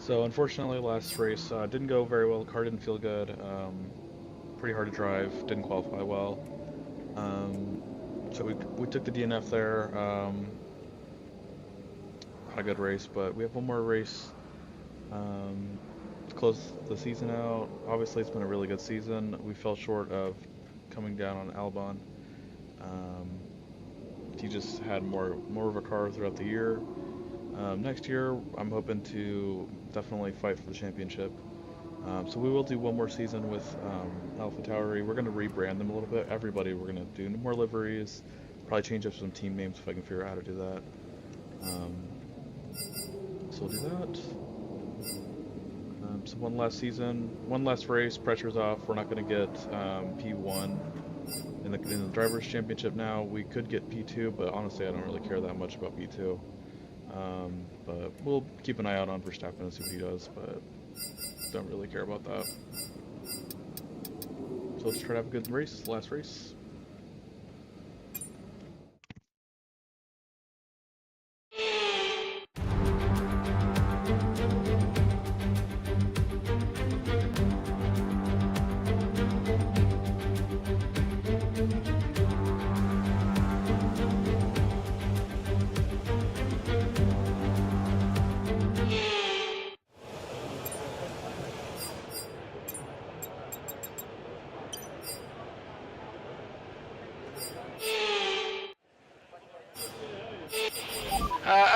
So unfortunately, last race didn't go very well. The car didn't feel good. Pretty hard to drive. Didn't qualify well. Um, so we took the DNF there. Had a good race, but we have one more race um, to close the season out. Obviously, it's been a really good season. We fell short of coming down on Albon. Um, he just had more of a car throughout the year. Next year, I'm hoping to definitely fight for the championship. So we will do one more season with AlphaTauri. We're going to rebrand them a little bit. Everybody, we're going to do more liveries. Probably change up some team names if I can figure out how to do that. Um, so we'll do that. So one last season, one last race. Pressure's off. We're not going to get P1 in the drivers' championship now. We could get P2, but honestly, I don't really care that much about P2. But we'll keep an eye out on Verstappen and see what he does, but don't really care about that. So let's try to have a good race, last race.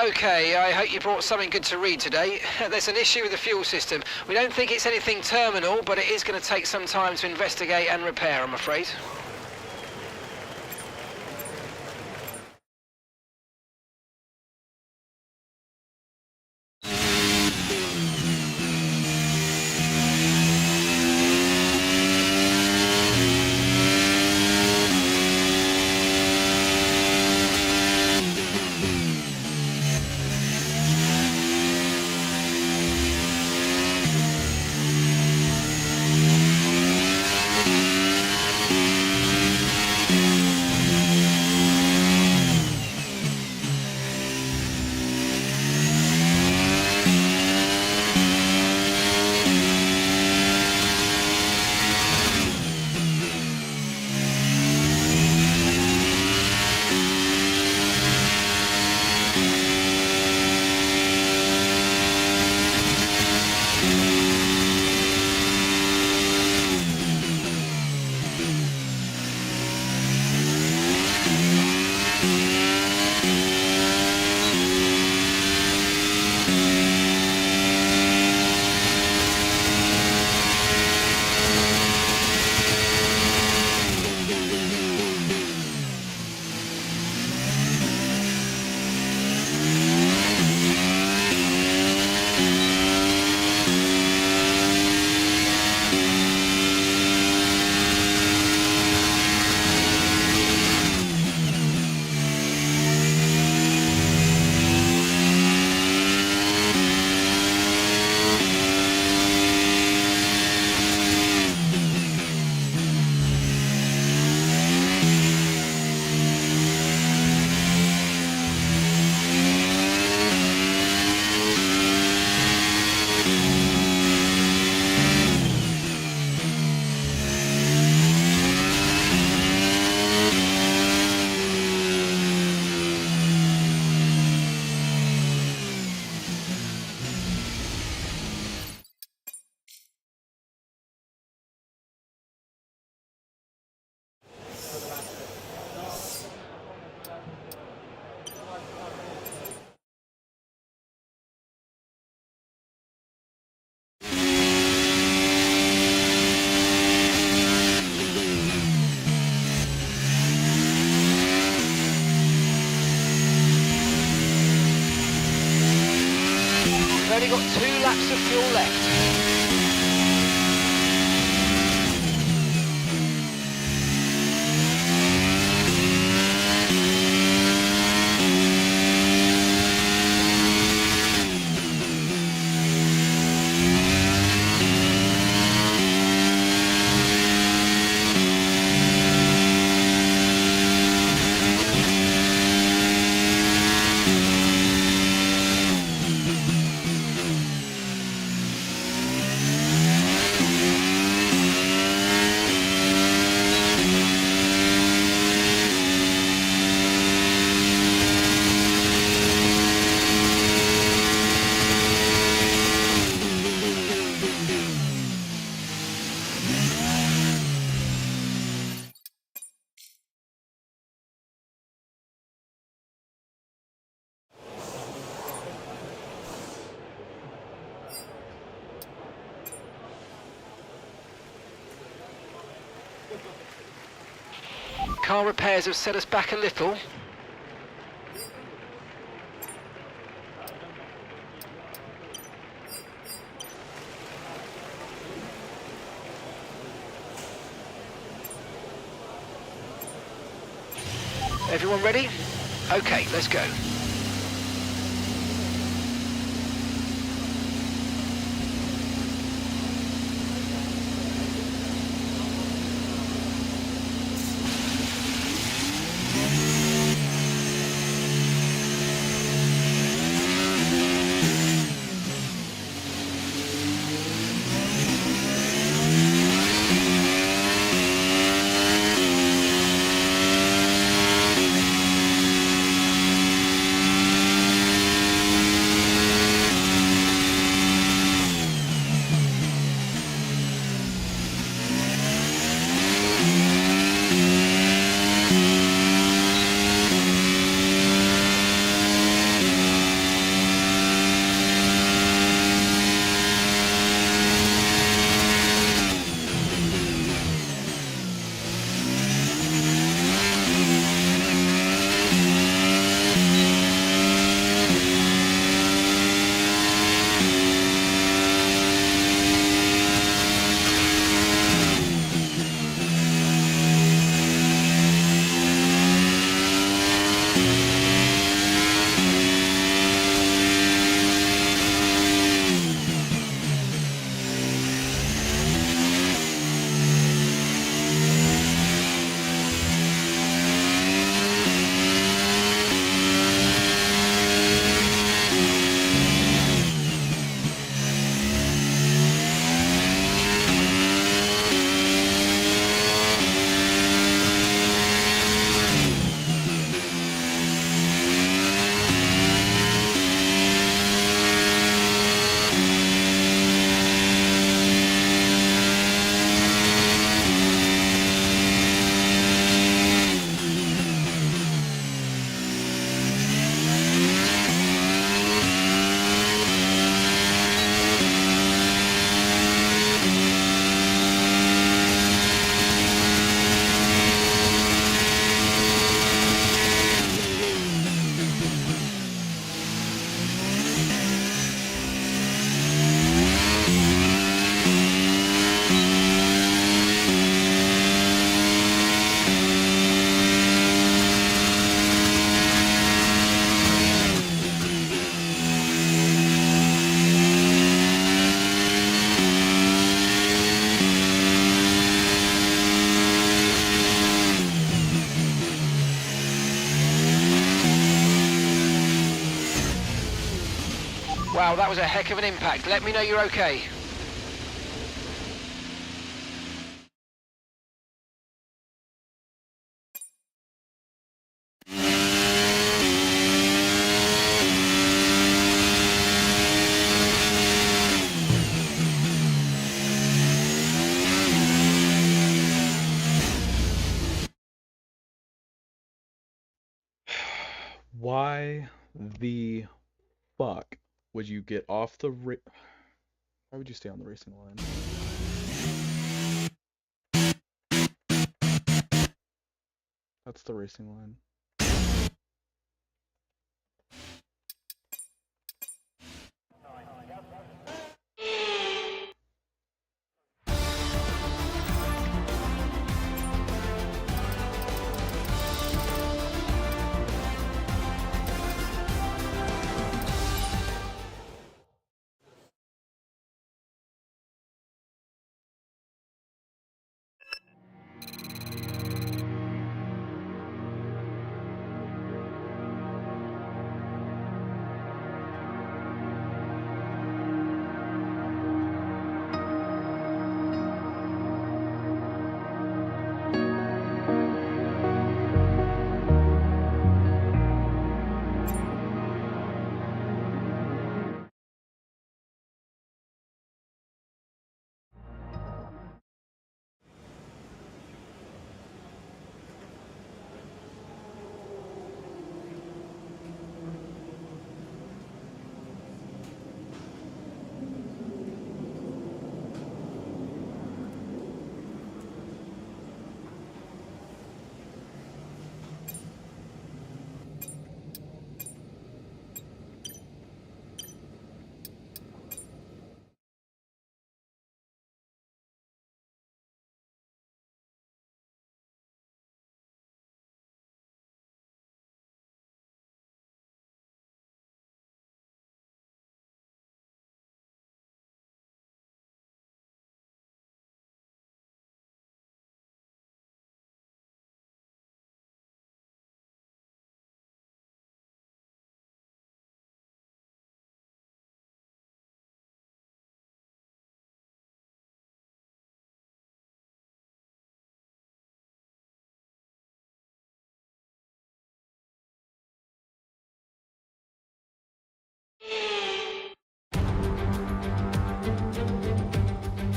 Okay, I hope you brought something good to read today. There's an issue with the fuel system. We don't think it's anything terminal, but it is going to take some time to investigate and repair, I'm afraid. We've only got 2 laps of fuel left. Car repairs have set us back a little. Everyone ready? Okay, let's go. Wow, that was a heck of an impact. Let me know you're okay. Why the fuck would you get off the Why would you stay on the racing line? That's the racing line.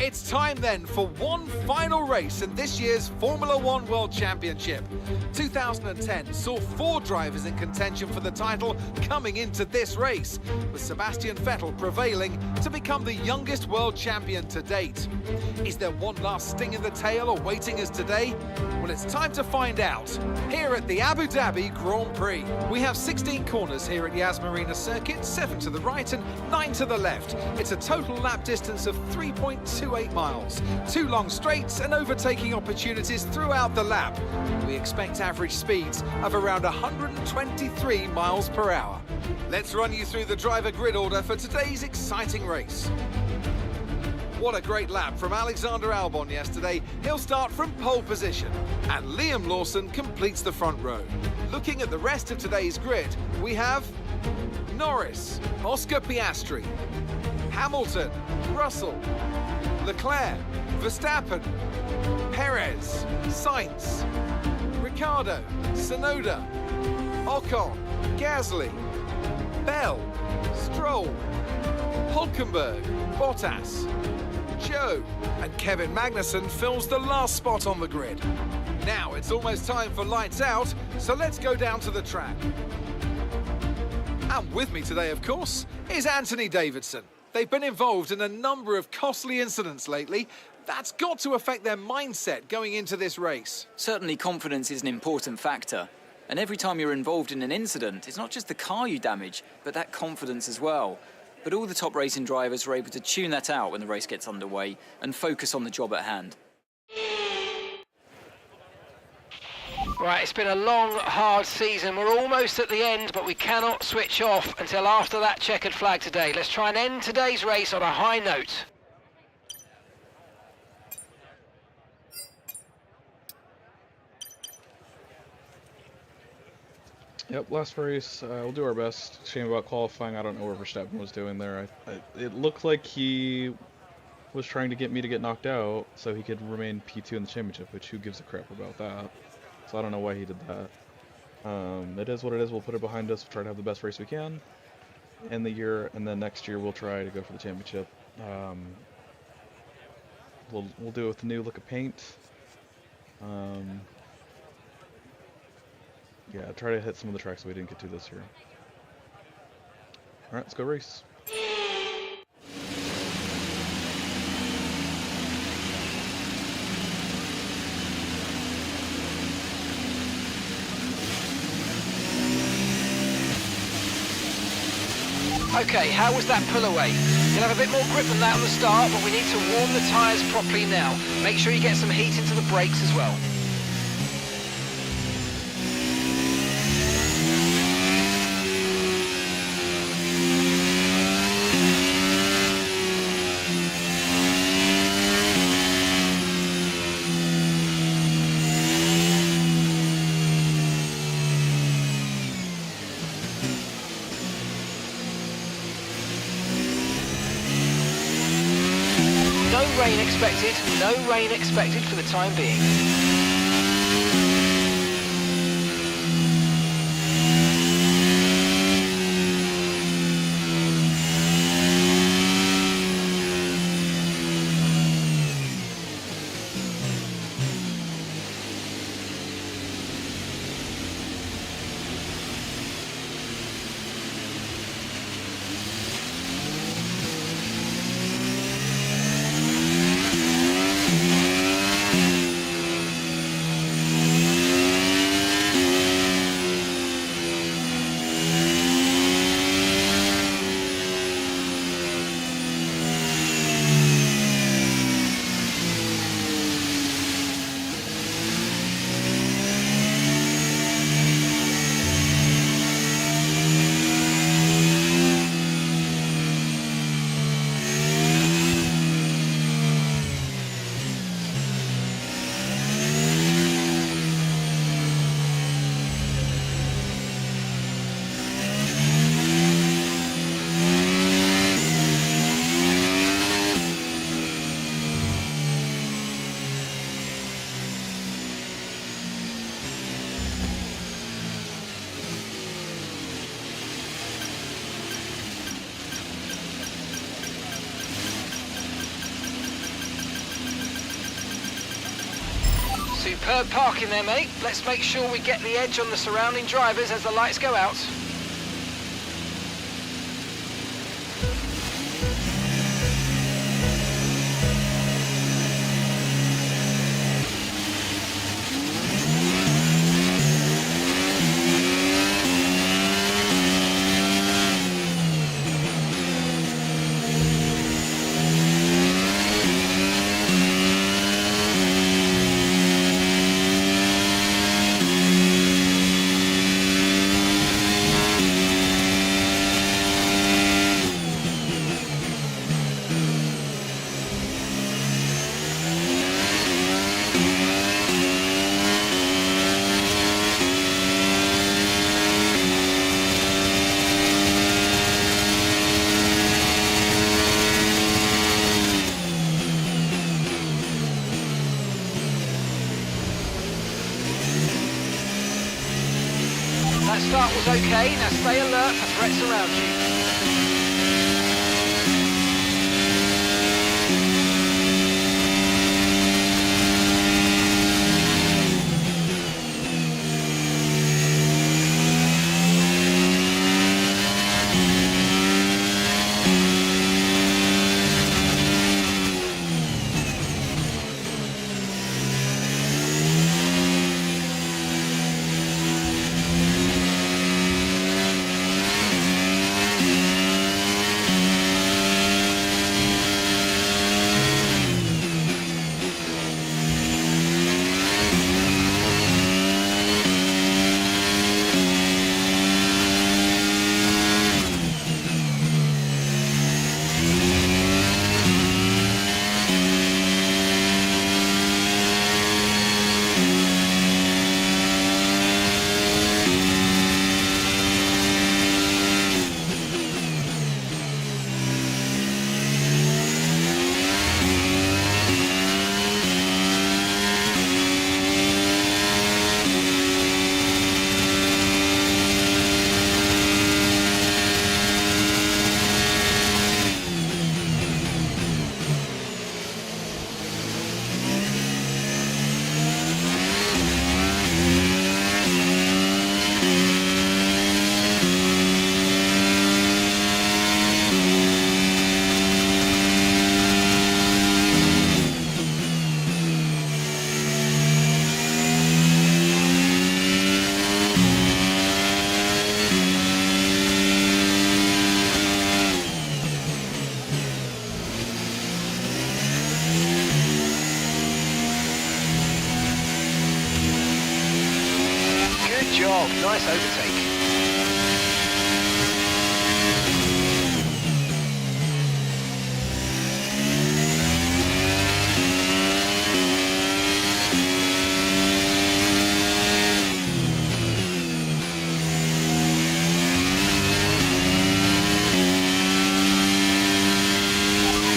It's time then for one final race in this year's Formula One World Championship. 2010 saw 4 drivers in contention for the title coming into this race, with Sebastian Vettel prevailing to become the youngest world champion to date. Is there one last sting in the tail awaiting us today? Well, it's time to find out here at the Abu Dhabi Grand Prix. We have 16 corners here at Yas Marina circuit, 7 to the right and 9 to the left. It's a total lap distance of 3.28 miles, 2 long straights and overtaking opportunities throughout the lap. We expect average speeds of around 123 miles per hour. Let's run you through the driver grid order for today's exciting race. What a great lap from Alexander Albon yesterday. He'll start from pole position. And Liam Lawson completes the front row. Looking at the rest of today's grid, we have Norris, Oscar Piastri, Hamilton, Russell, Leclerc, Verstappen, Perez, Sainz, Ricciardo, Tsunoda, Ocon, Gasly, Bell, Stroll, Hulkenberg, Bottas, Joe, and Kevin Magnussen fills the last spot on the grid. Now it's almost time for lights out, so let's go down to the track. And with me today, of course, is Anthony Davidson. They've been involved in a number of costly incidents lately. That's got to affect their mindset going into this race. Certainly confidence is an important factor. And every time you're involved in an incident, it's not just the car you damage, but that confidence as well. But all the top racing drivers are able to tune that out when the race gets underway and focus on the job at hand. Right, it's been a long, hard season. We're almost at the end, but we cannot switch off until after that checkered flag today. Let's try and end today's race on a high note. Yep, last race, we'll do our best. Shame about qualifying. I don't know what Verstappen was doing there. It looked like he was trying to get me to get knocked out so he could remain P2 in the championship, which who gives a crap about that? So I don't know why he did that. It is what it is. We'll put it behind us. We'll try to have the best race we can in the year, and then next year we'll try to go for the championship. We'll do it with a new look of paint. Yeah, try to hit some of the tracks we didn't get to this year. Alright, let's go race. Okay, how was that pull away? You'll have a bit more grip than that on the start, but we need to warm the tyres properly now. Make sure you get some heat into the brakes as well. No rain expected for the time being. Superb parking there, mate. Let's make sure we get the edge on the surrounding drivers as the lights go out. That start was okay, now stay alert for threats around you. Good job, nice overtake.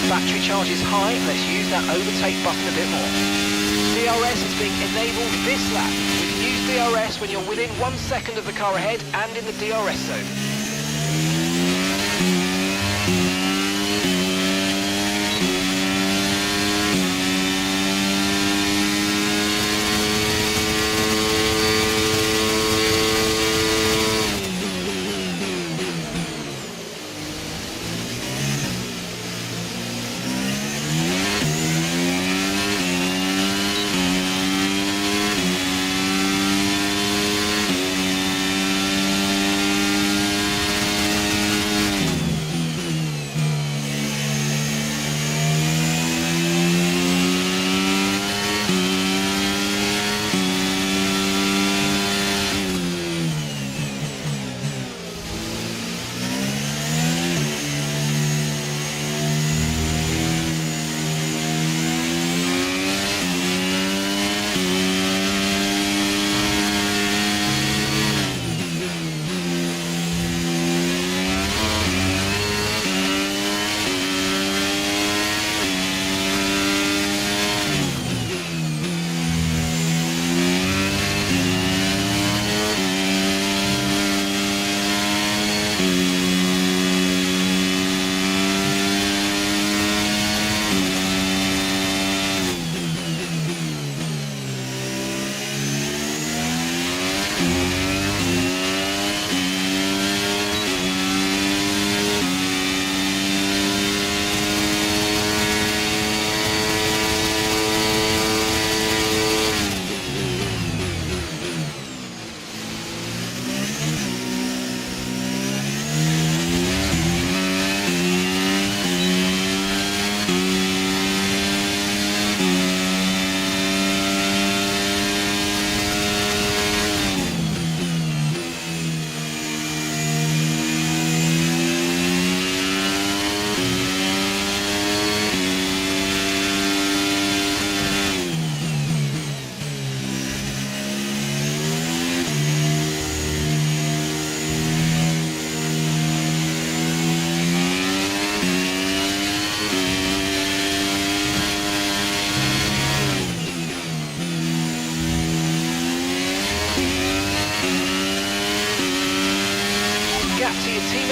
Battery charge is high, let's use that overtake button a bit more. DRS is being enabled this lap. We can use DRS when you're within 1 second of the car ahead and in the DRS zone.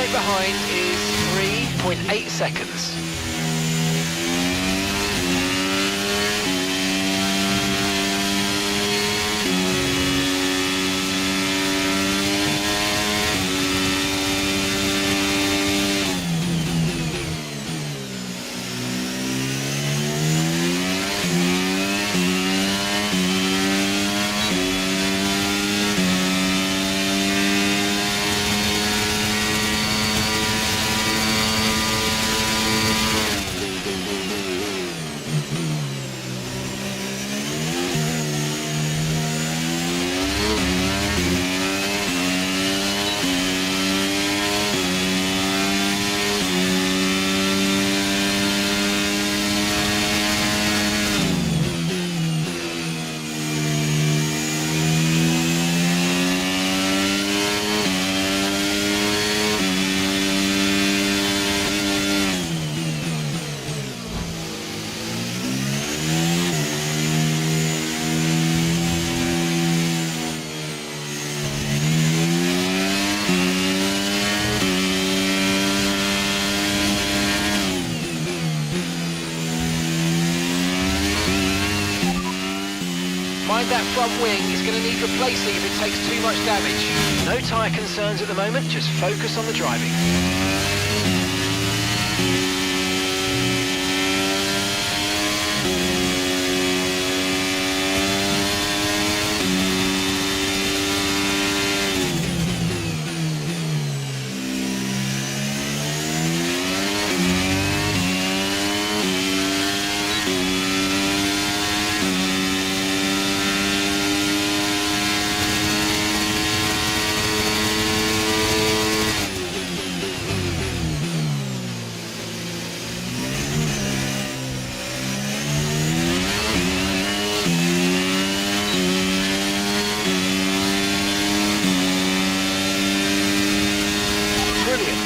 teammate behind is 3.8 seconds. Mind that front wing, is going to need replacing if it takes too much damage. No tyre concerns at the moment, just focus on the driving.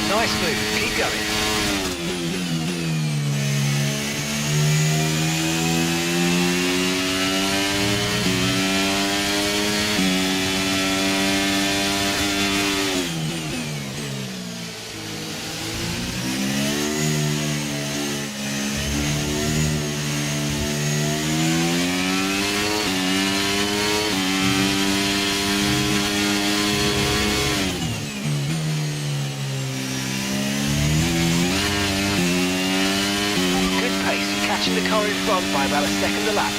Nice move, keep going. Catching the car in front by about a second a lap.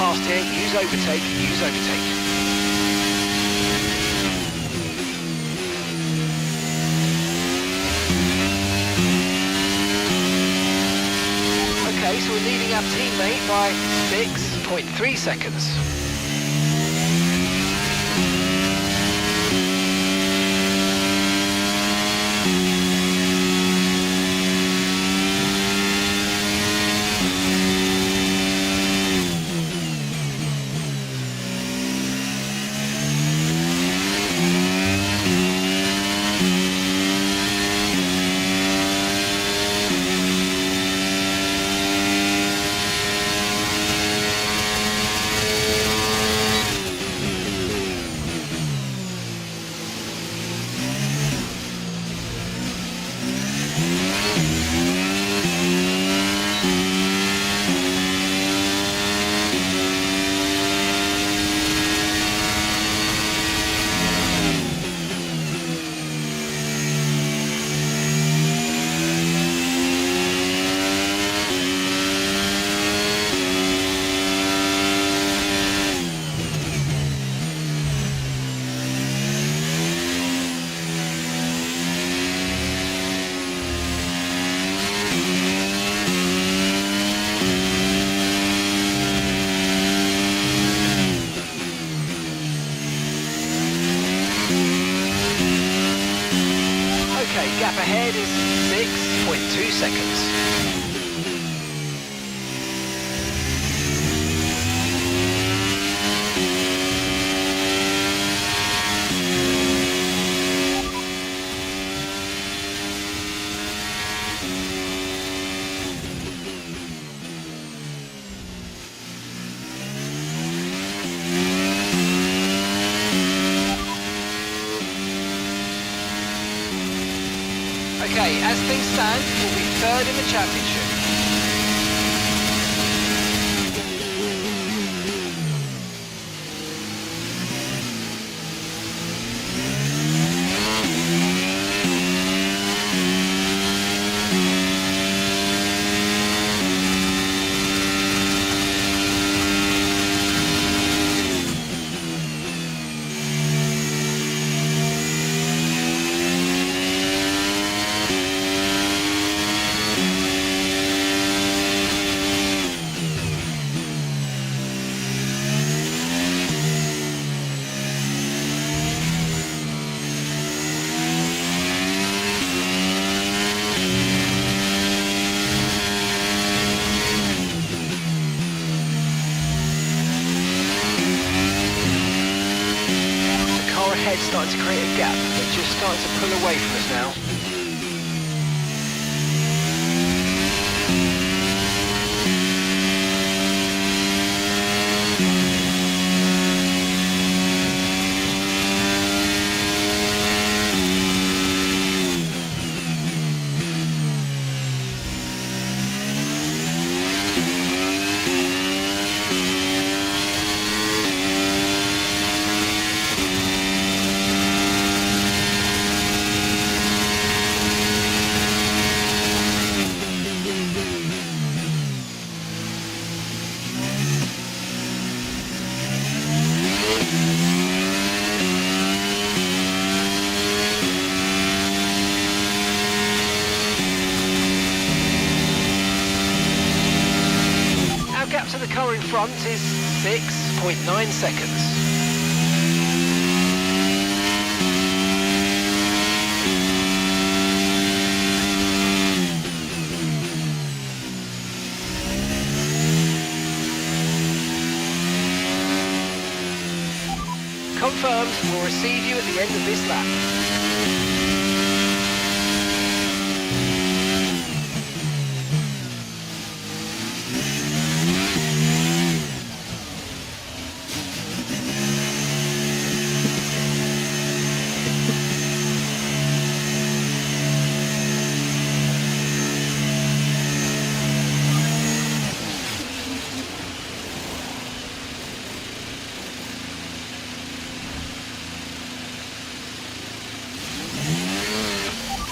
past here. Use overtake, use overtake. Okay, so we're leading our teammate by 6.3 seconds. Okay, gap ahead is 6.2 seconds. Okay, as things stand, we'll be third in the championship. Ahead starting to create a gap. They're just starting to pull away from us now. Gap to the car in front is 6.9 seconds. Confirmed, we'll receive you at the end of this lap.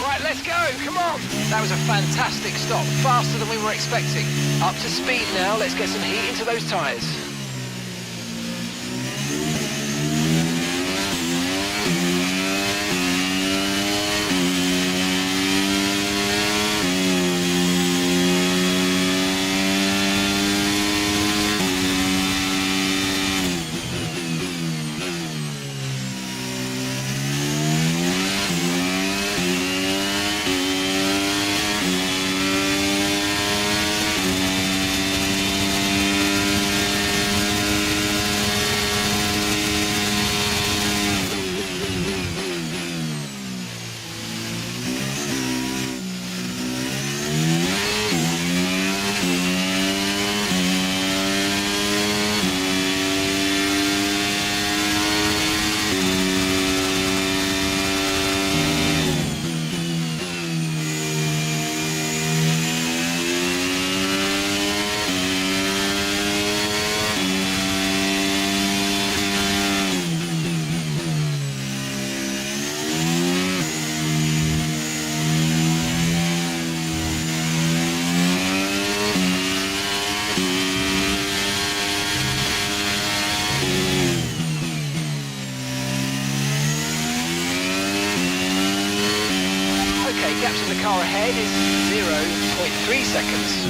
Right, let's go, come on! That was a fantastic stop, faster than we were expecting. Up to speed now, let's get some heat into those tyres. gap to the car ahead is 0.3 seconds.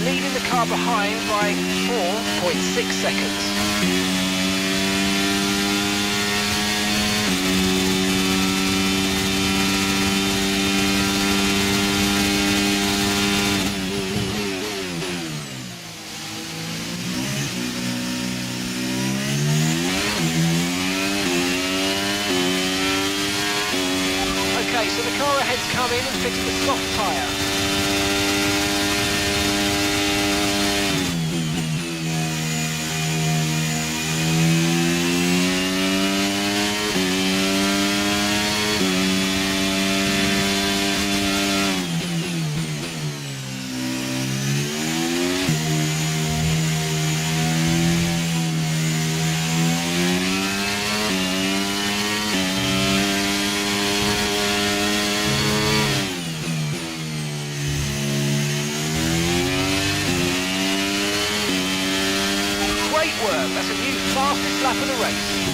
Leading the car behind by 4.6 seconds. Okay, so the car ahead's come in and fixed the soft tyre. Great work, that's a new fastest lap of the race.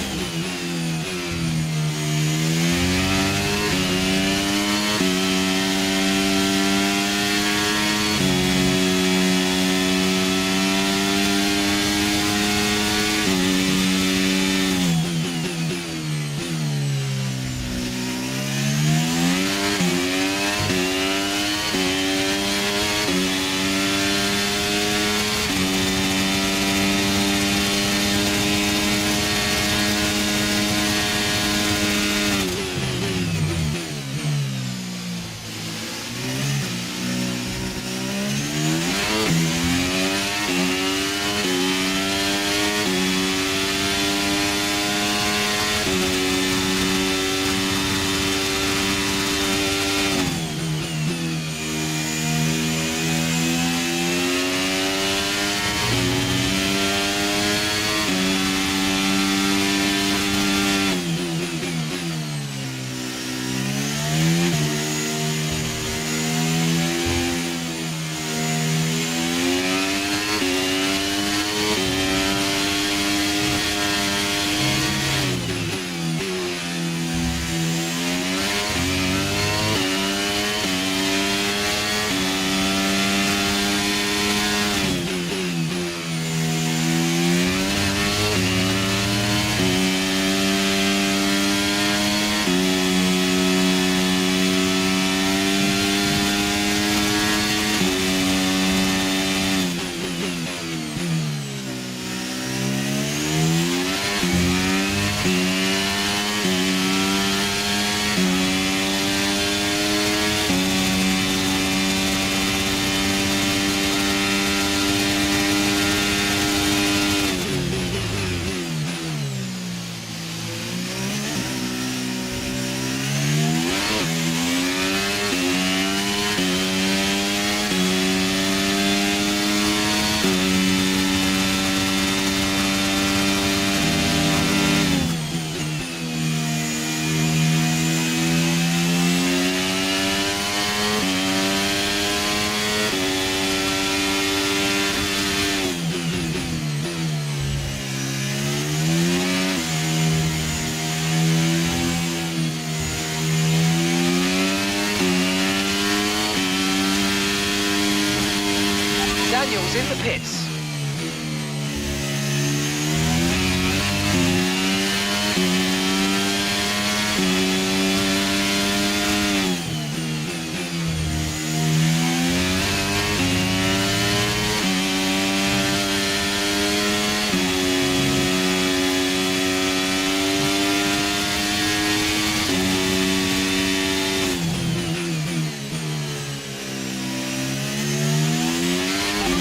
Daniel's in the pits.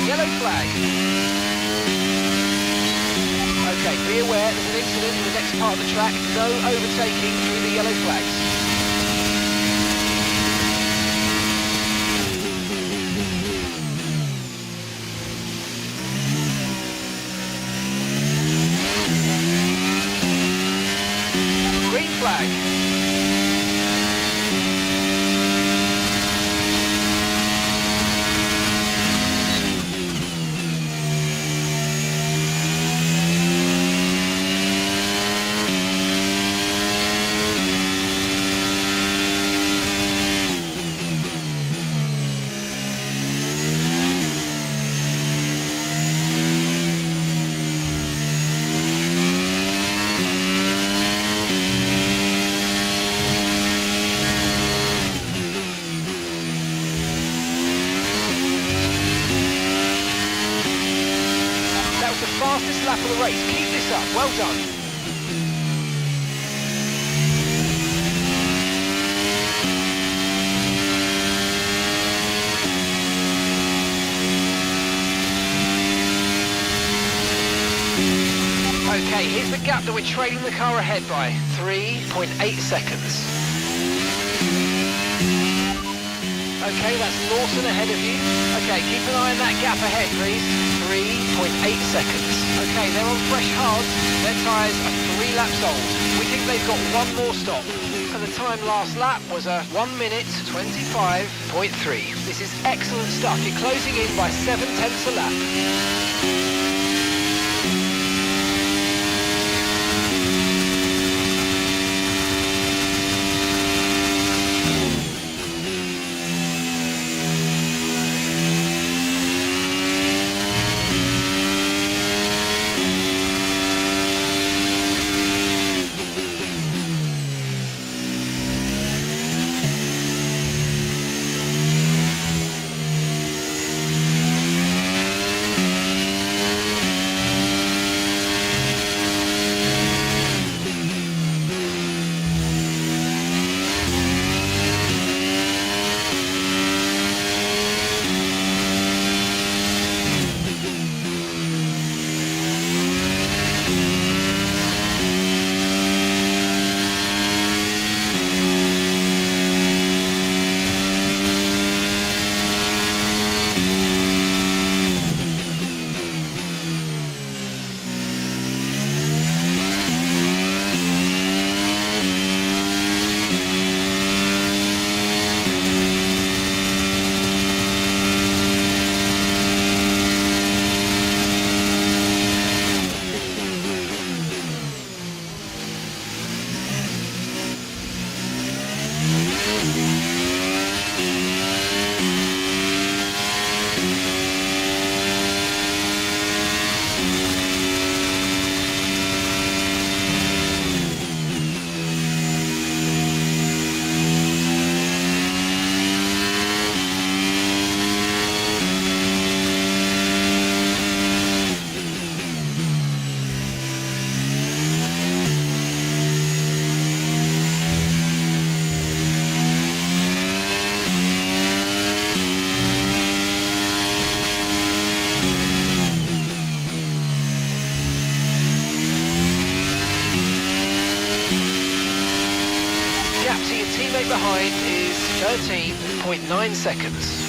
Yellow flag. Okay, be aware there's an incident in the next part of the track. No overtaking through the yellow flags. Green flag. was the fastest lap of the race. Keep this up. Well done. Okay, here's the gap that we're trailing the car ahead by. 3.8 seconds. Okay, that's Lawson ahead of you. Okay, keep an eye on that gap ahead, please. 3.8 seconds. Okay, they're on fresh hards. Their tyres are 3 laps old. We think they've got one more stop. And the time last lap was a 1 minute 25.3. This is excellent stuff. You're closing in by 7/10 a lap. Teammate behind is 13.9 seconds.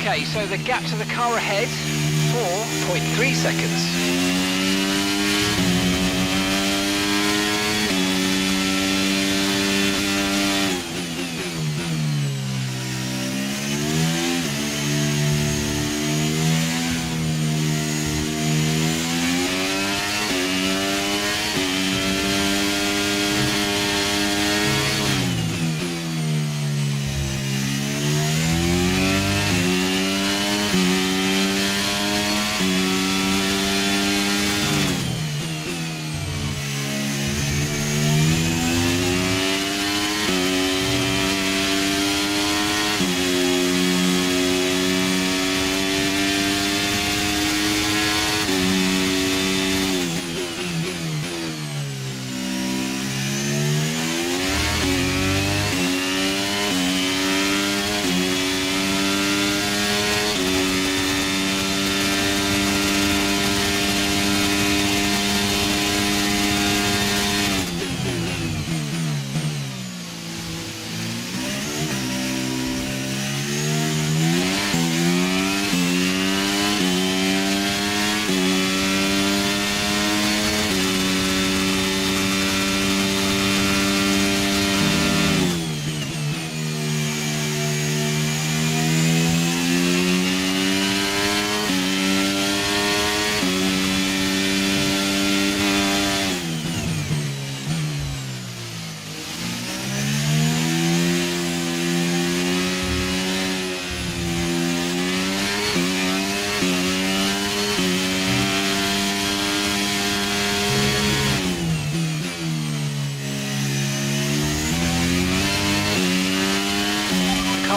Okay, so the gap to the car ahead, 4.3 seconds.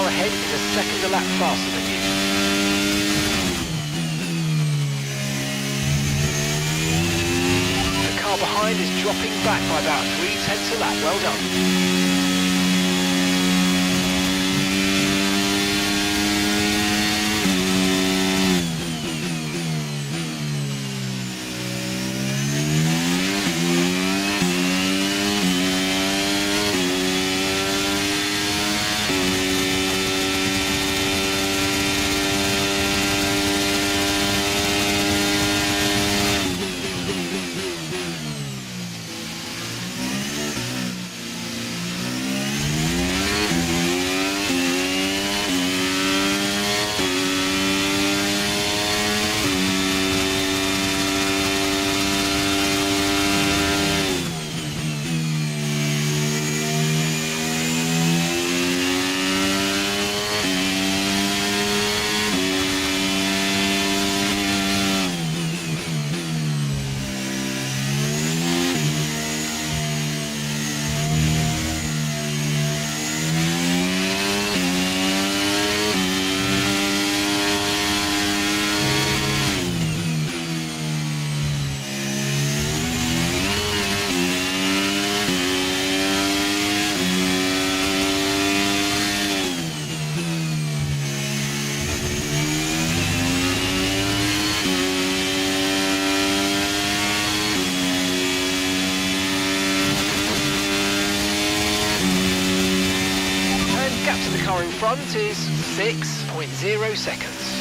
Ahead is a second a lap faster than you. The car behind is dropping back by about 0.3 a lap. Well done. Car in front is 6.0 seconds.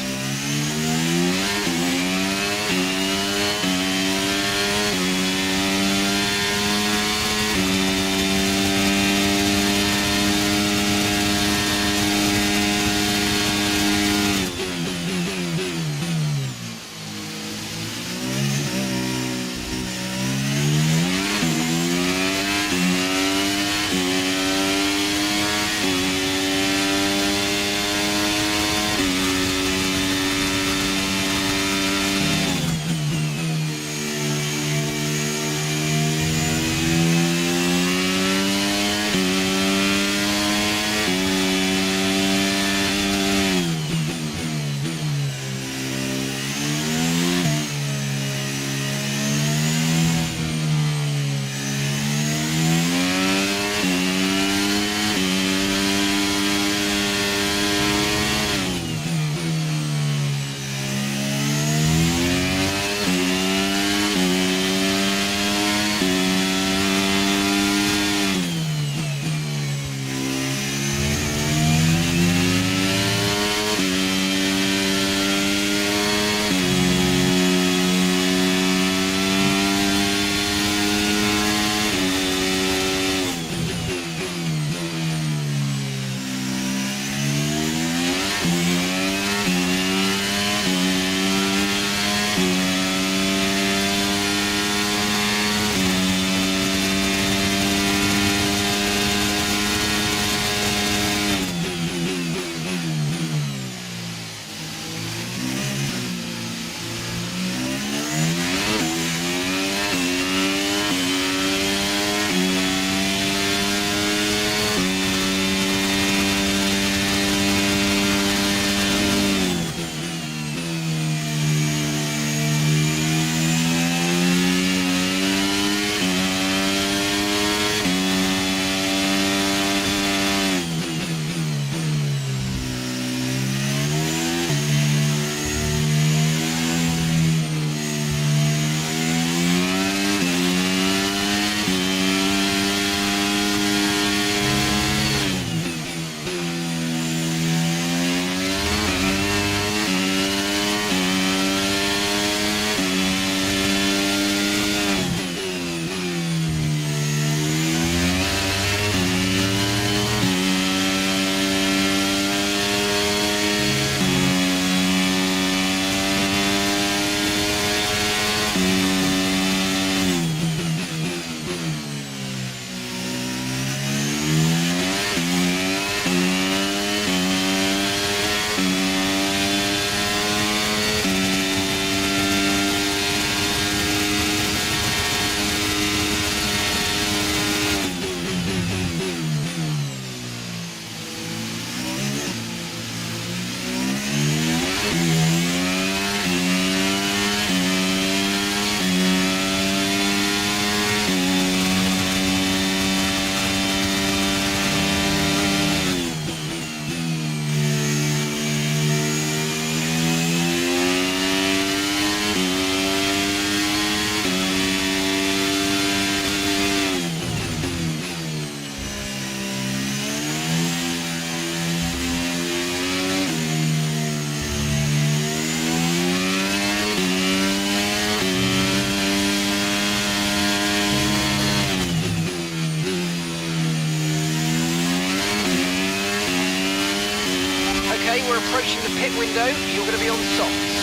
approaching the pit window, you're going to be on softs.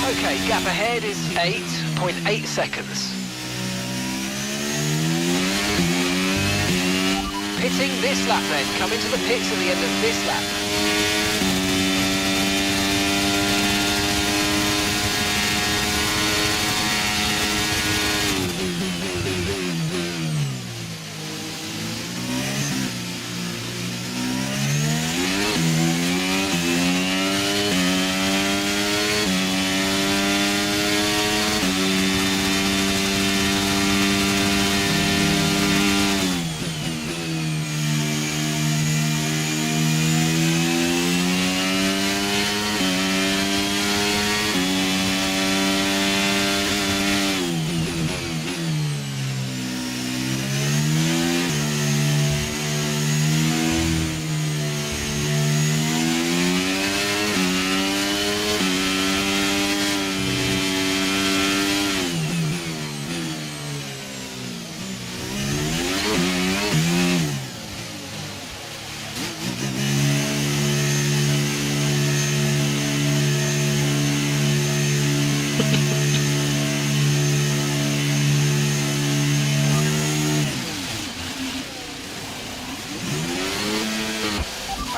Okay, gap ahead is 8.8 seconds. Pitting this lap then, come into the pits at the end of this lap.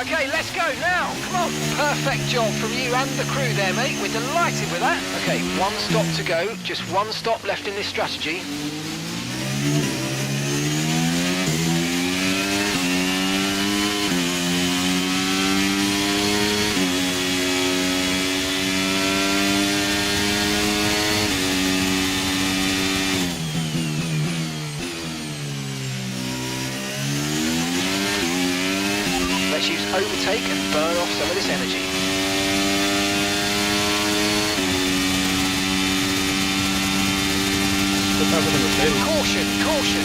Okay, let's go now. Come on. Perfect job from you and the crew there, mate. We're delighted with that. Okay, one stop to go. Just one stop left in this strategy. Let's use overtake and burn off some of this energy. What's happening with David? Caution, caution.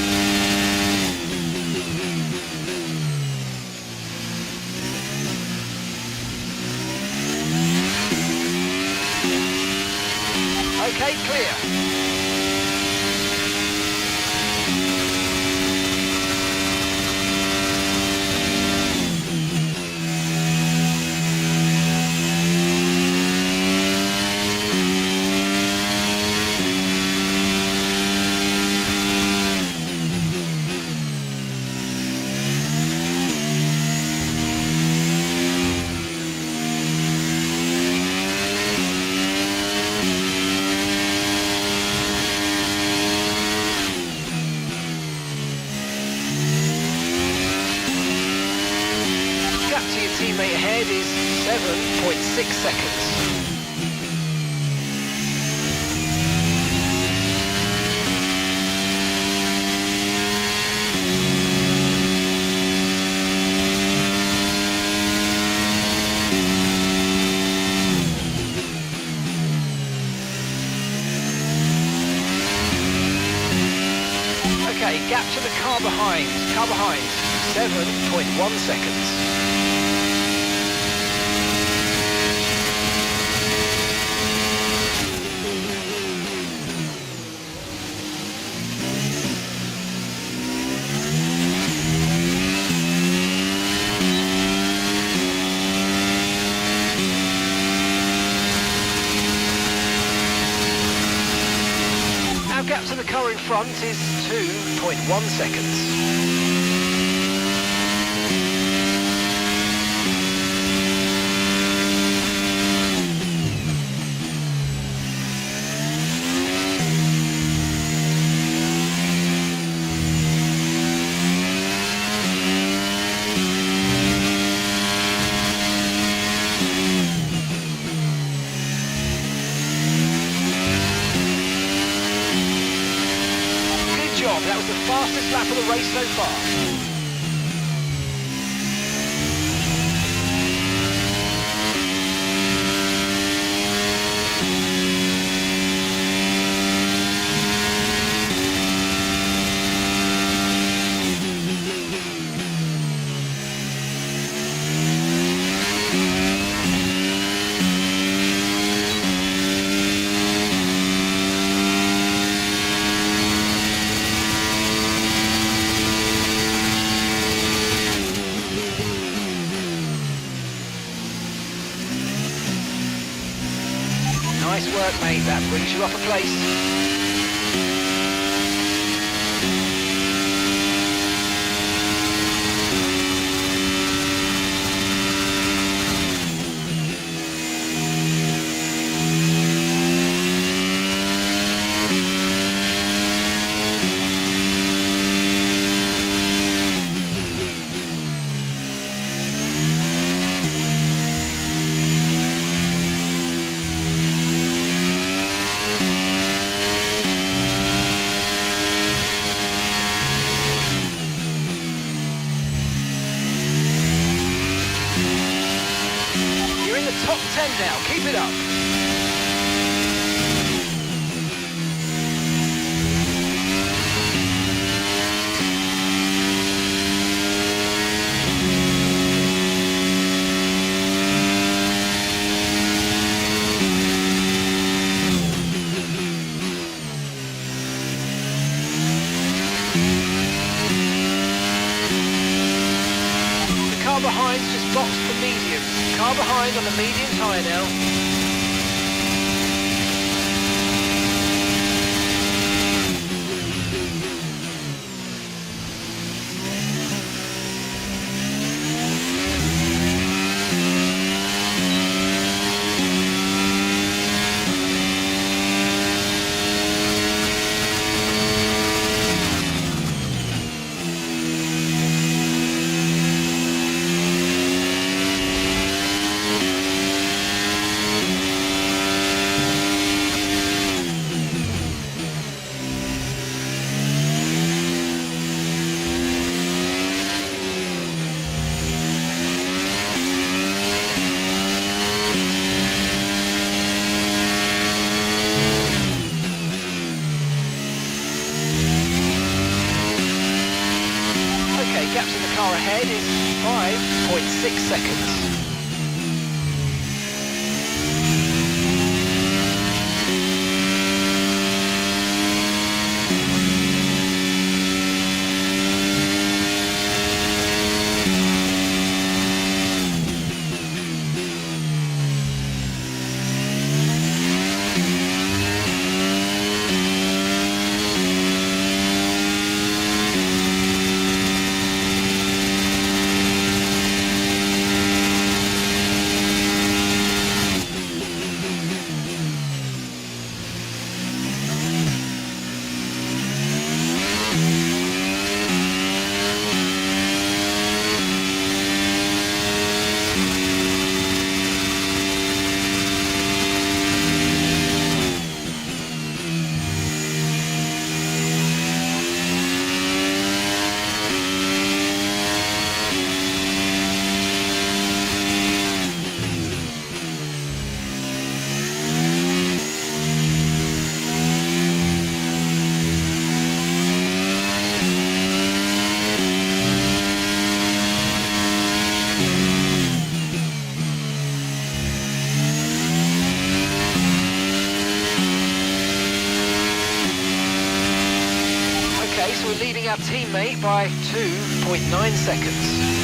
Okay, clear. Gap to your teammate ahead is 7.6 seconds. Okay, gap to the car behind, 7.1 seconds. Our gap to the car in front is 2.1 seconds. That was the fastest lap of the race so far. work, mate. That brings you up a place. You're in the top 10 now. Keep it up. The car behind's just boxed the medium. Car behind on the medium tyre now. Okay, gaps in the car ahead is 5.6 seconds. So we're leading our teammate by 2.9 seconds.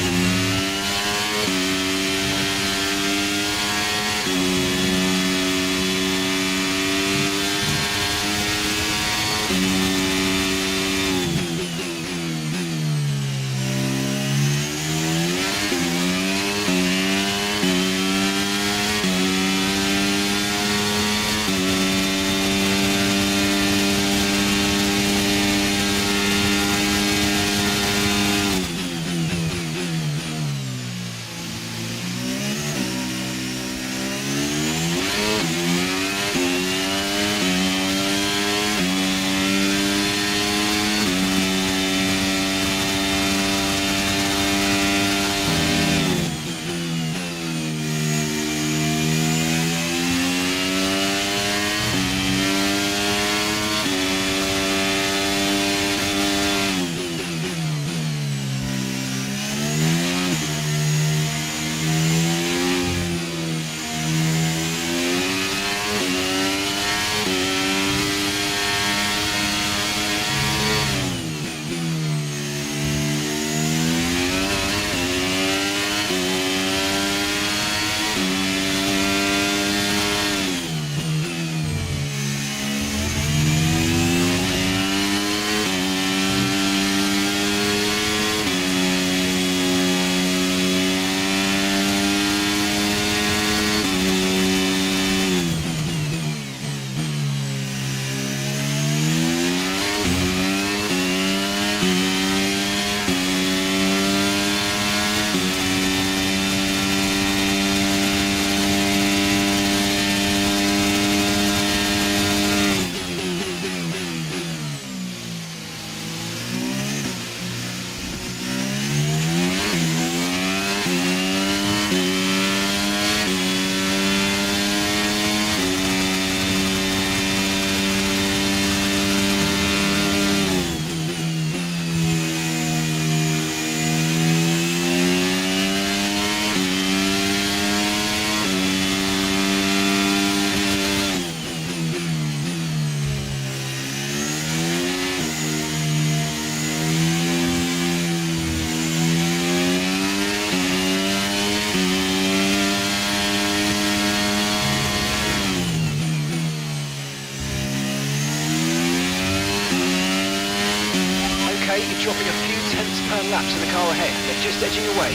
You're dropping a few tenths per lap to the car ahead. They're just edging away.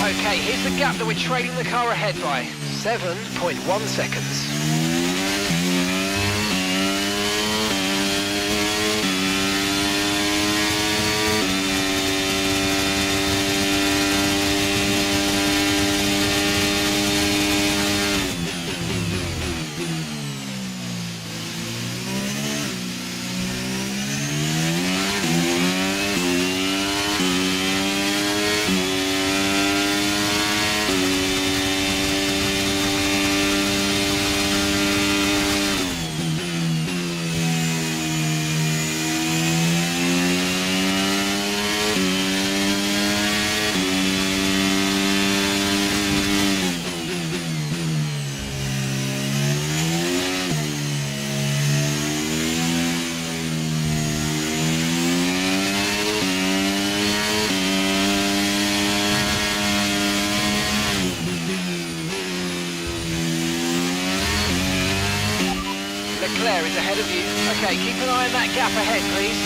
Okay, here's the gap that we're trailing the car ahead by. 7.1 seconds. Leclerc is ahead of you. Okay, keep an eye on that gap ahead, please.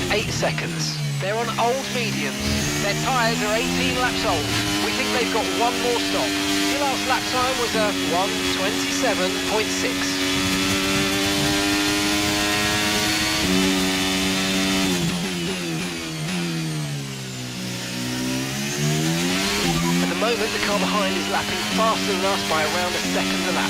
5.8 seconds. They're on old mediums. Their tyres are 18 laps old. We think they've got one more stop. Your last lap time was a 1:27.6. At the moment, the car behind is lapping faster than us by around a second a lap.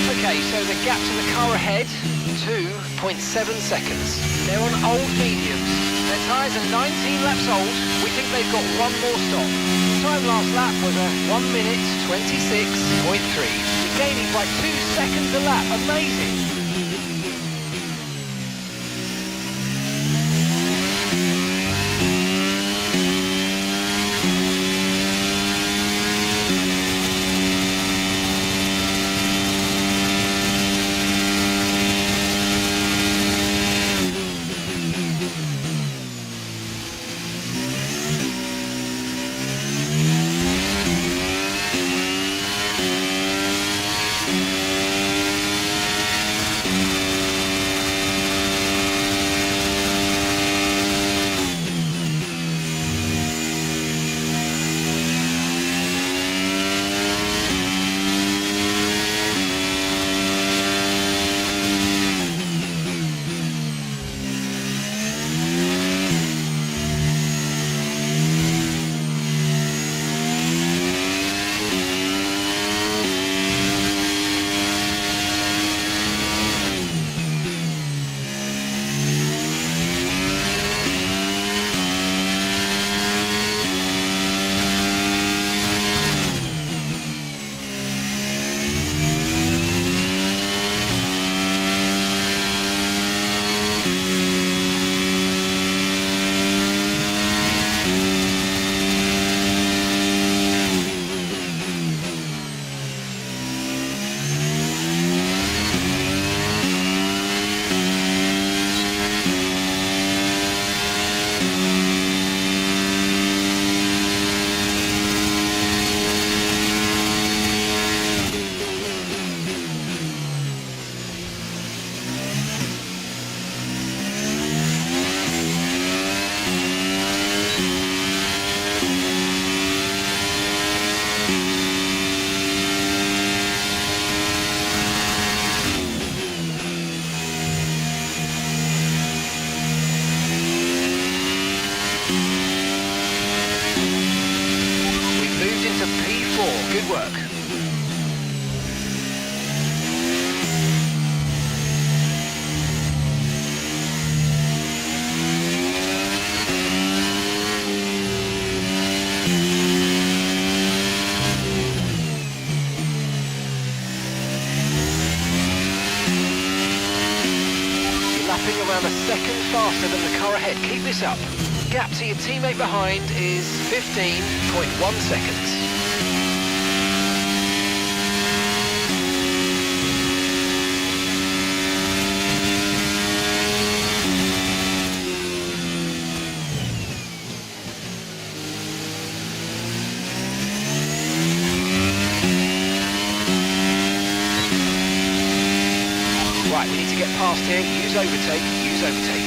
Okay, so the gap to the car ahead, 2.7 seconds. They're on old mediums. Their tyres are 19 laps old. We think they've got one more stop. Time last lap was a 1:26.3. You're gaining by 2 seconds a lap. Amazing. P4. Good work. Around a second faster than the car ahead. Keep this up. Gap to your teammate behind is 15.1 seconds. Right, we need to get past here. Use overtake, use overtake.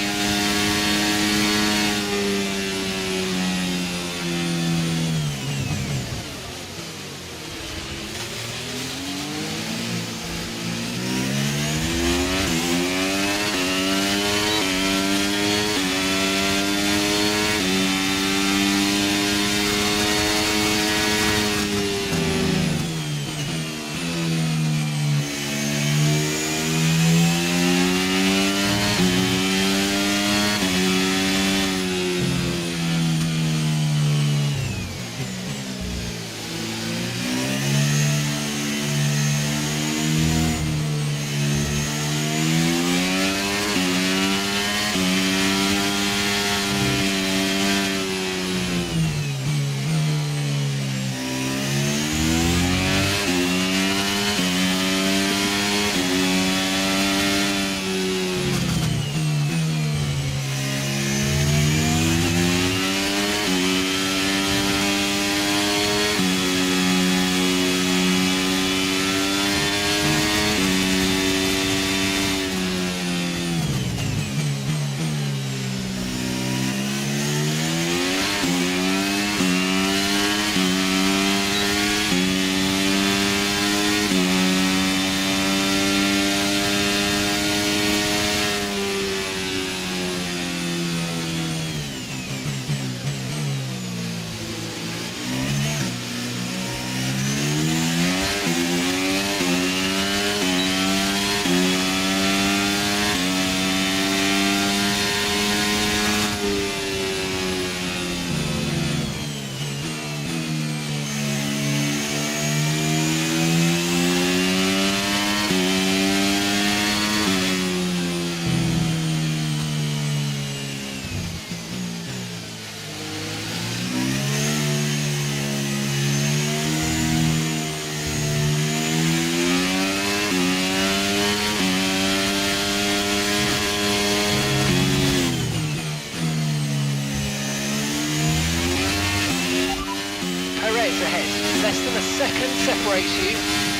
Less than a second separates you.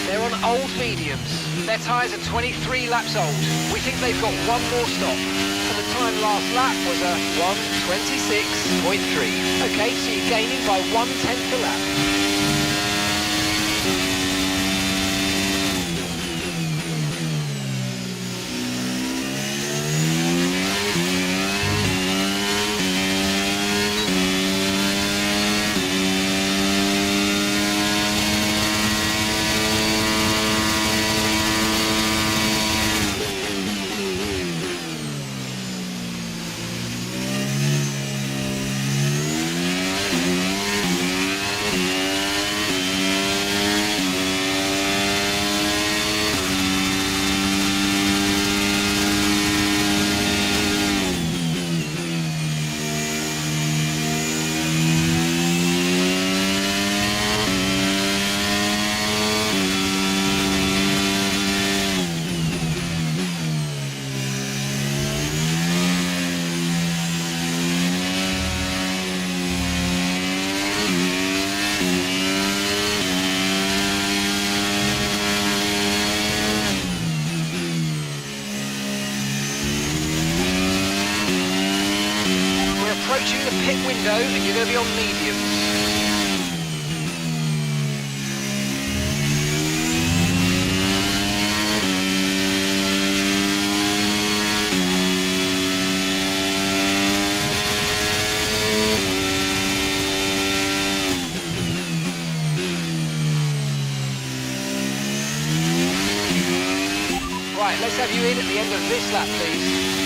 They're on old mediums. Their tyres are 23 laps old. We think they've got one more stop. And the time last lap was a 1:26.3. Okay, so you're gaining by 1/10 a lap. Approaching the pit window and you're going to be on mediums. Right, let's have you in at the end of this lap, please.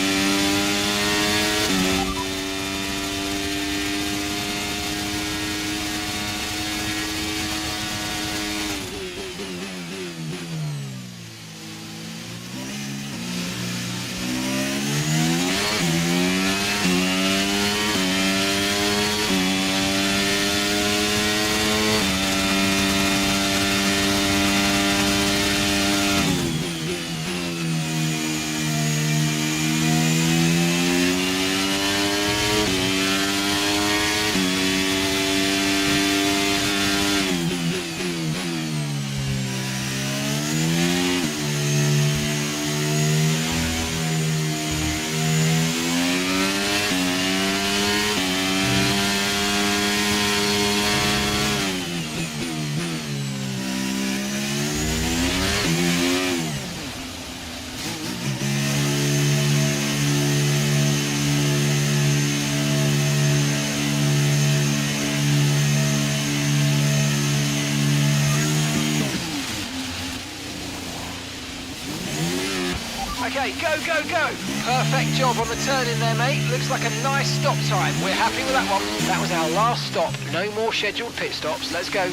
Okay, go, go, go. Perfect job on the turn in there, mate. Looks like a nice stop time. We're happy with that one. That was our last stop. No more scheduled pit stops. Let's go.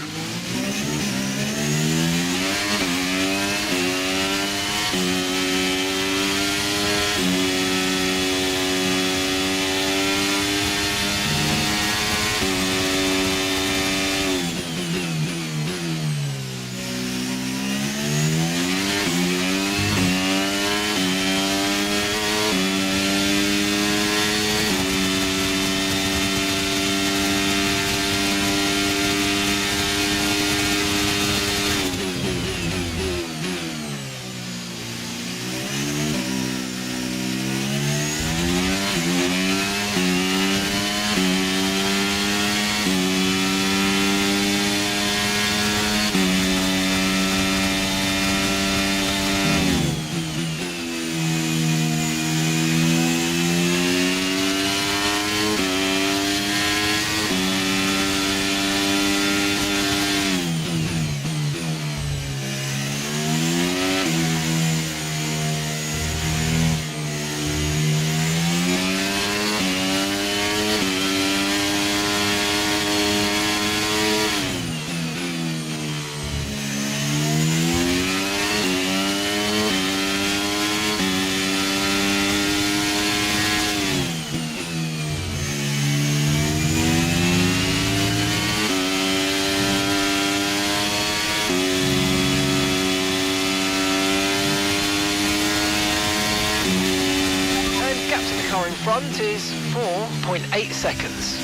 Car in front is 4.8 seconds.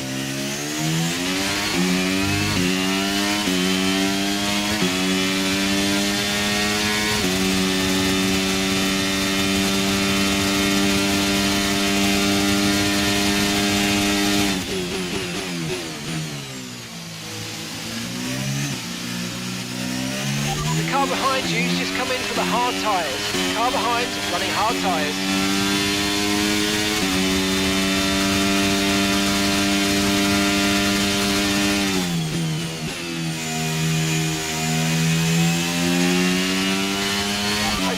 The car behind you's just come in for the hard tyres. The car behind running hard tyres.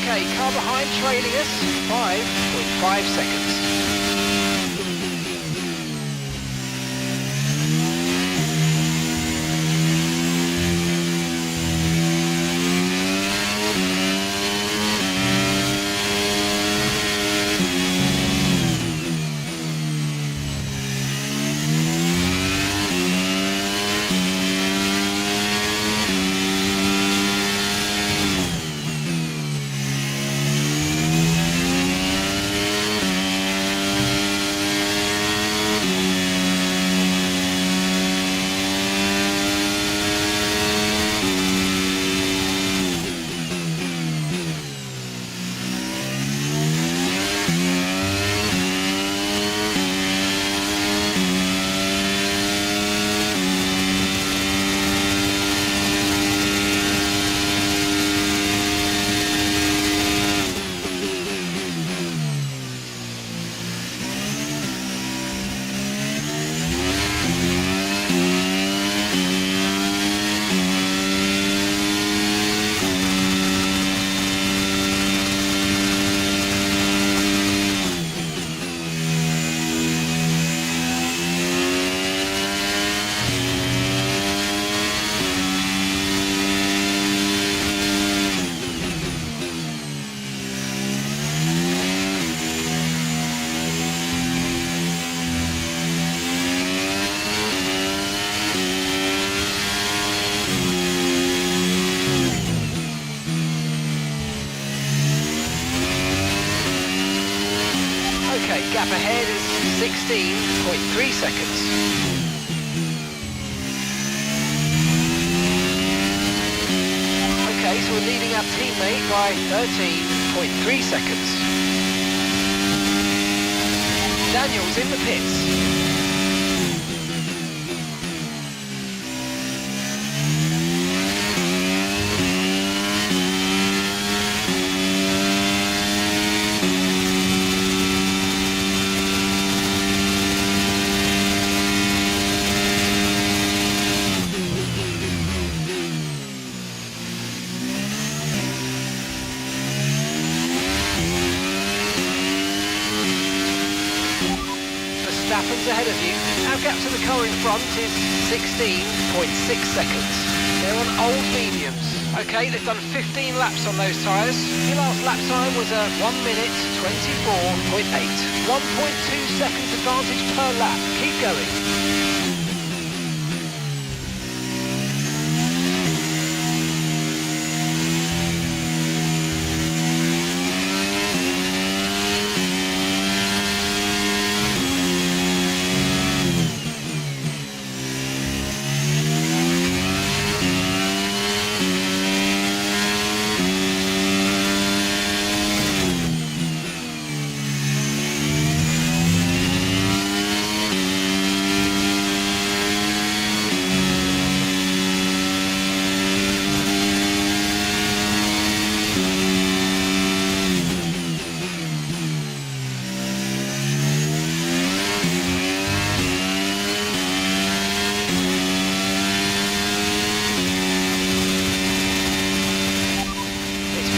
Okay, car behind trailing us, 5.5 seconds. ahead is 16.3 seconds. Okay, so we're leading our teammate by 13.3 seconds. Daniel's in the pits. Verstappen's ahead of you. Our gap to the car in front is 16.6 seconds. They're on old mediums. Okay, they've done 15 laps on those tyres. Your last lap time was a 1 minute 24.8. 1.2 seconds advantage per lap. Keep going.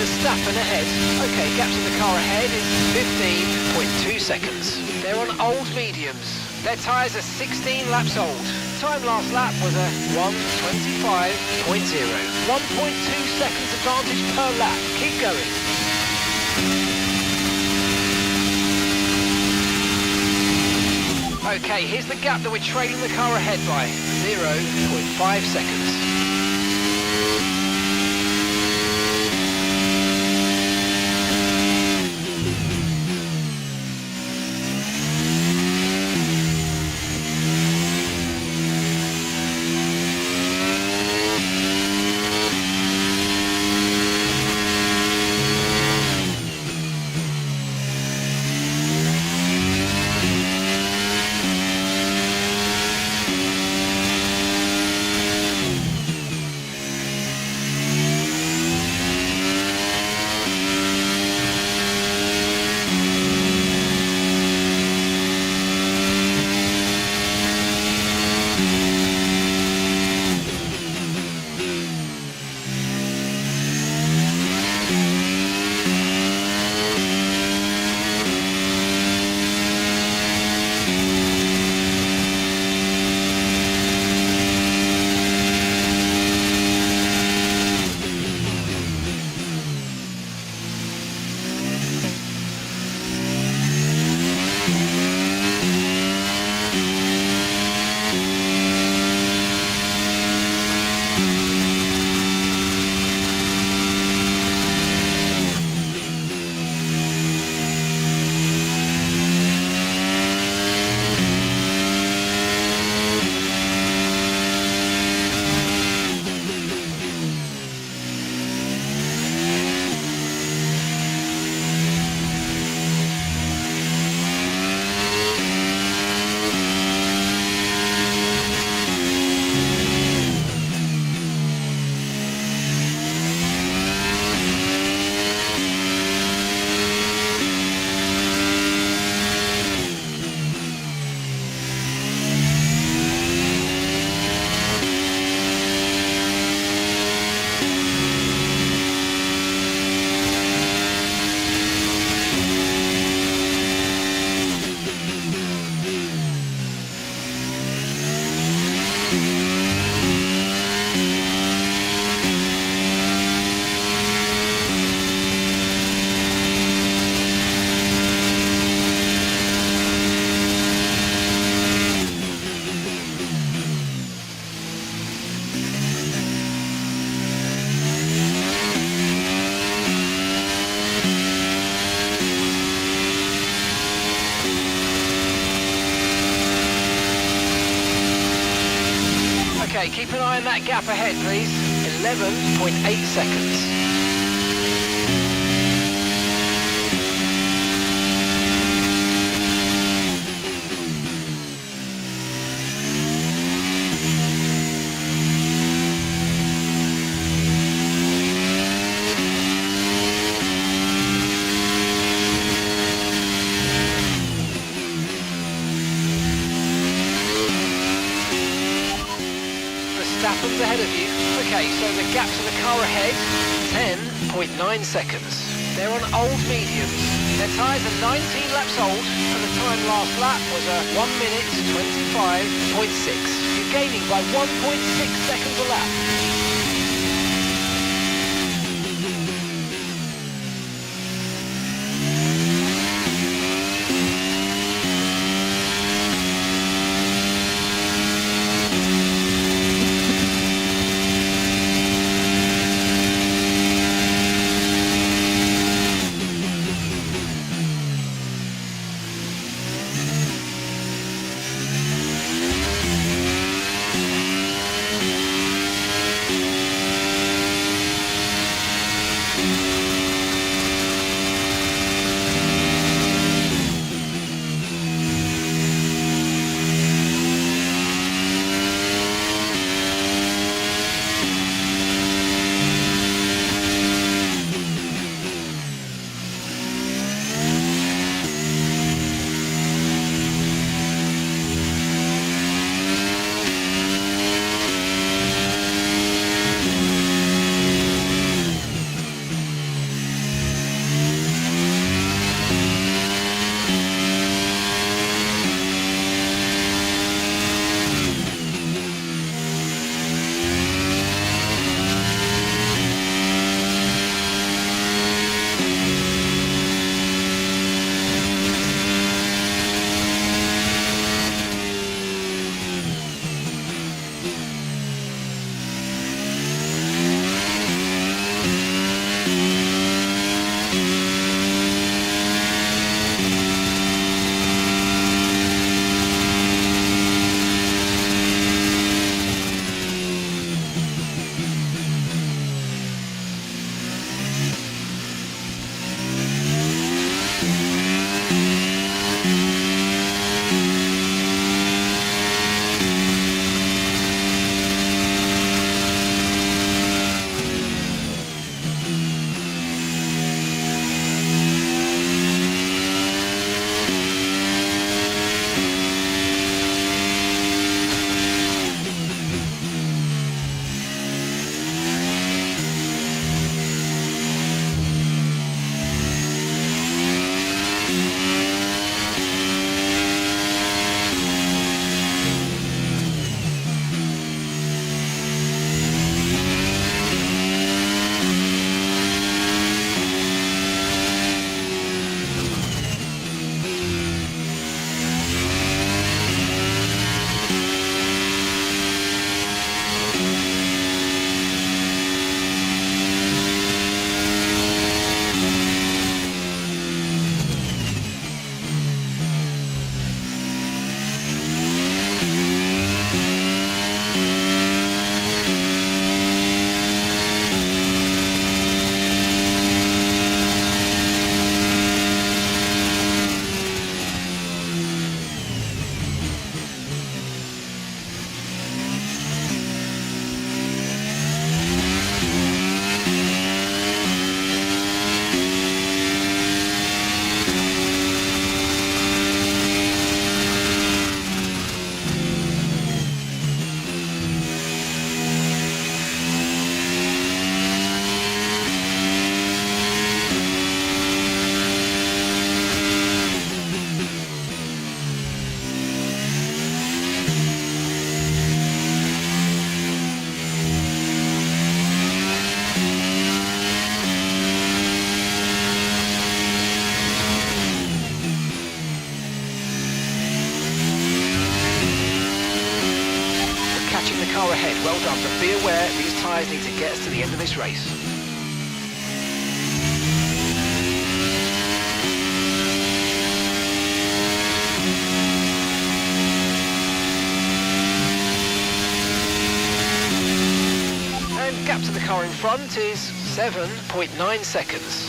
Verstappen ahead. Okay, gap to the car ahead is 15.2 seconds. They're on old mediums. Their tyres are 16 laps old. Time last lap was a 1:25.0. 1.2 seconds advantage per lap. Keep going. Okay, here's the gap that we're trailing the car ahead by. 0.5 seconds. Okay, keep an eye on that gap ahead, please. 11.8 seconds. Verstappen's ahead of you. Okay, so the gap to the car ahead, 10.9 seconds. They're on old mediums. Their tyres are 19 laps old, and the time last lap was a 1 minute 25.6. You're gaining by 1.6 seconds a lap. car ahead. Well done, but be aware these tyres need to get us to the end of this race. Gap to the car in front is 7.9 seconds.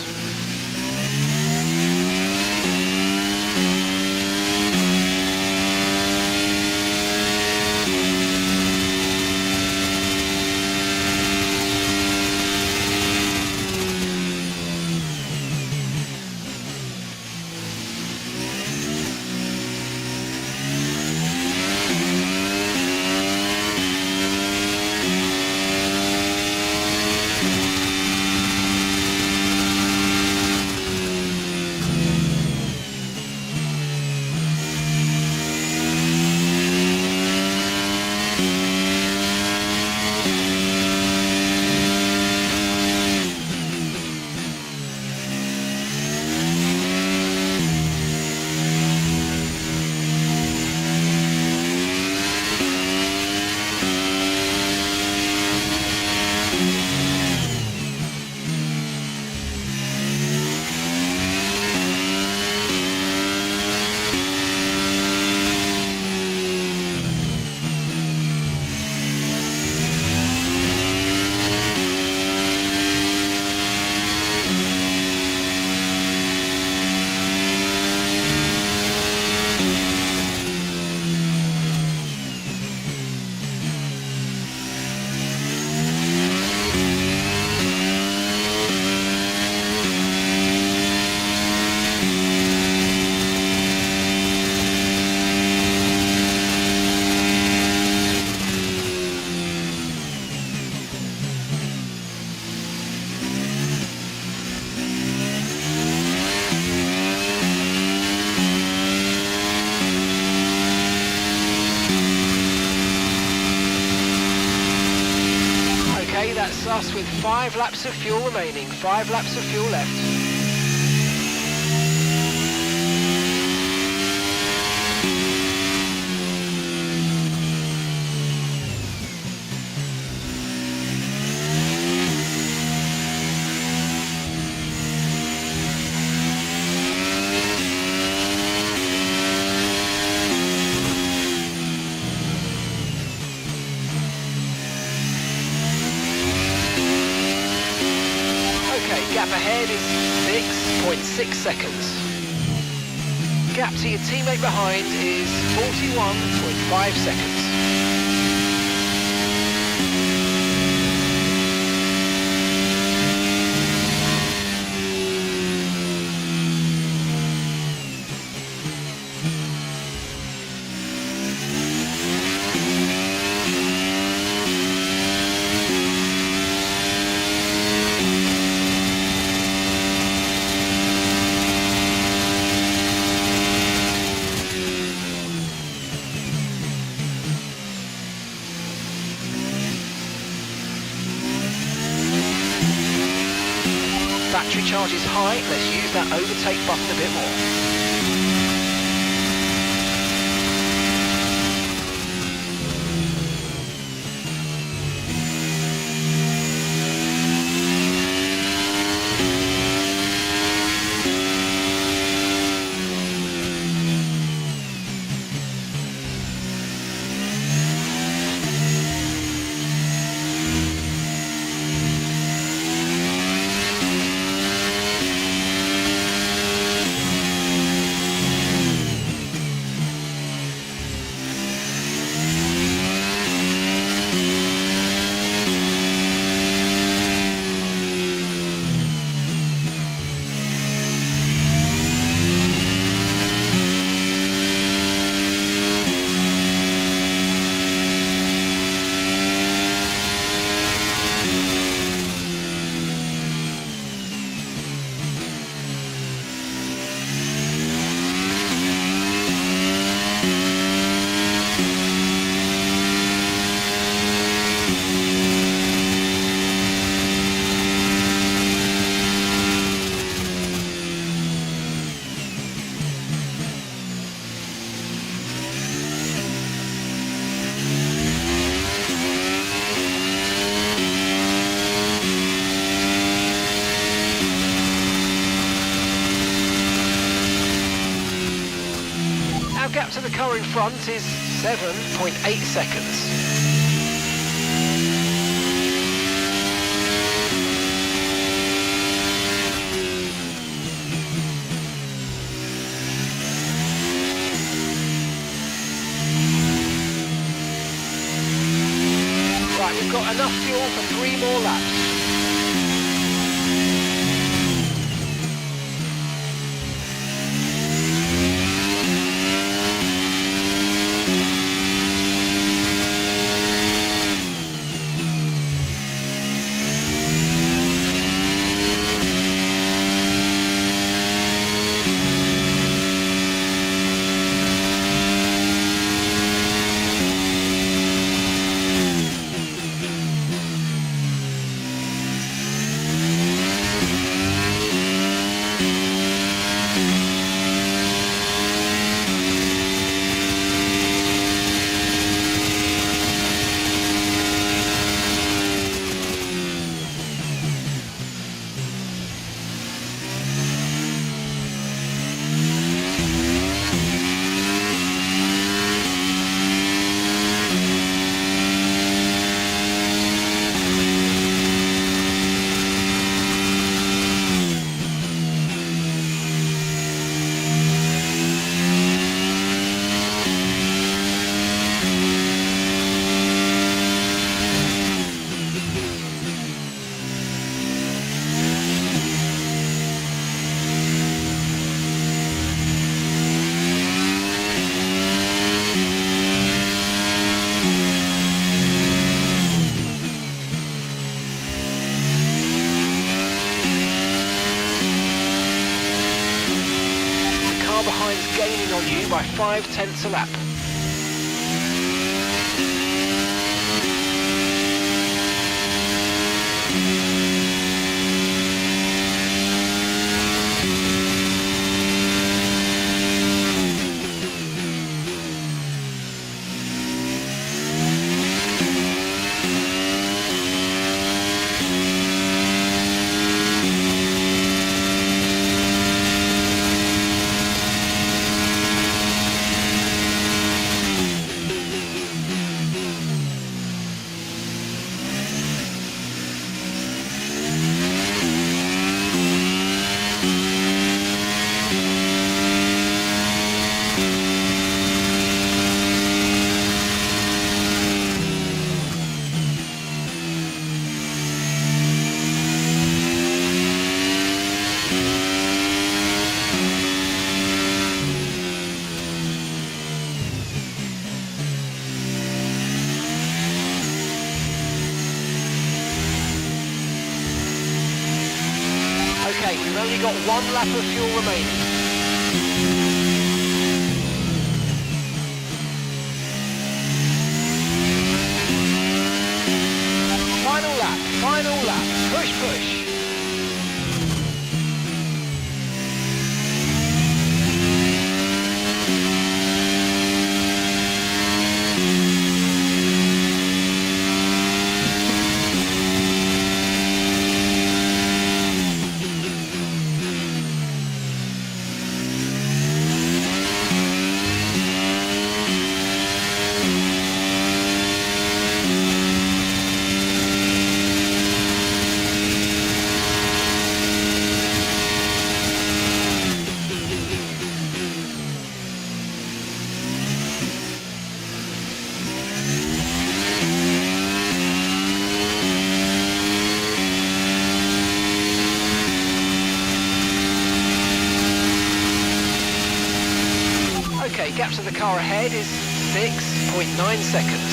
That's us with 5 laps of fuel remaining, 5 laps of fuel left. Gap ahead is 6.6 seconds. Gap to your teammate behind is 41.5 seconds. Battery charge is high, let's use that overtake button a bit more. Gap to the car in front is 7.8 seconds. Right, we've got enough fuel for 3 more laps. Behind's gaining on you by 5/10 a lap. Okay, we've only got 1 lap of fuel remaining. Final lap, push, push. Okay, gap to the car ahead is 6.9 seconds.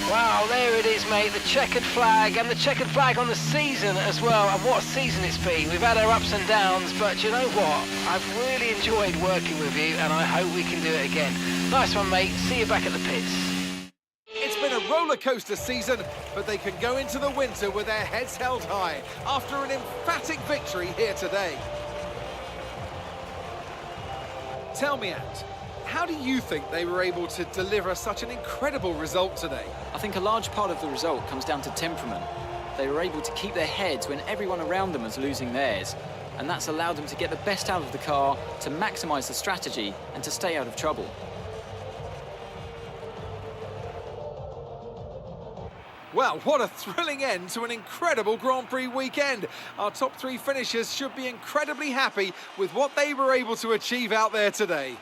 Wow, there it is, mate, the checkered flag, and the checkered flag on the season as well, and what a season it's been. We've had our ups and downs, but you know what? I've really enjoyed working with you, and I hope we can do it again. Nice one, mate. See you back at the pits. It's been a roller coaster season, but they can go into the winter with their heads held high after an emphatic victory here today. Tell me, Ant, how do you think they were able to deliver such an incredible result today? I think a large part of the result comes down to temperament. They were able to keep their heads when everyone around them was losing theirs, and that's allowed them to get the best out of the car, to maximise the strategy, and to stay out of trouble. Well, what a thrilling end to an incredible Grand Prix weekend. Our top 3 finishers should be incredibly happy with what they were able to achieve out there today.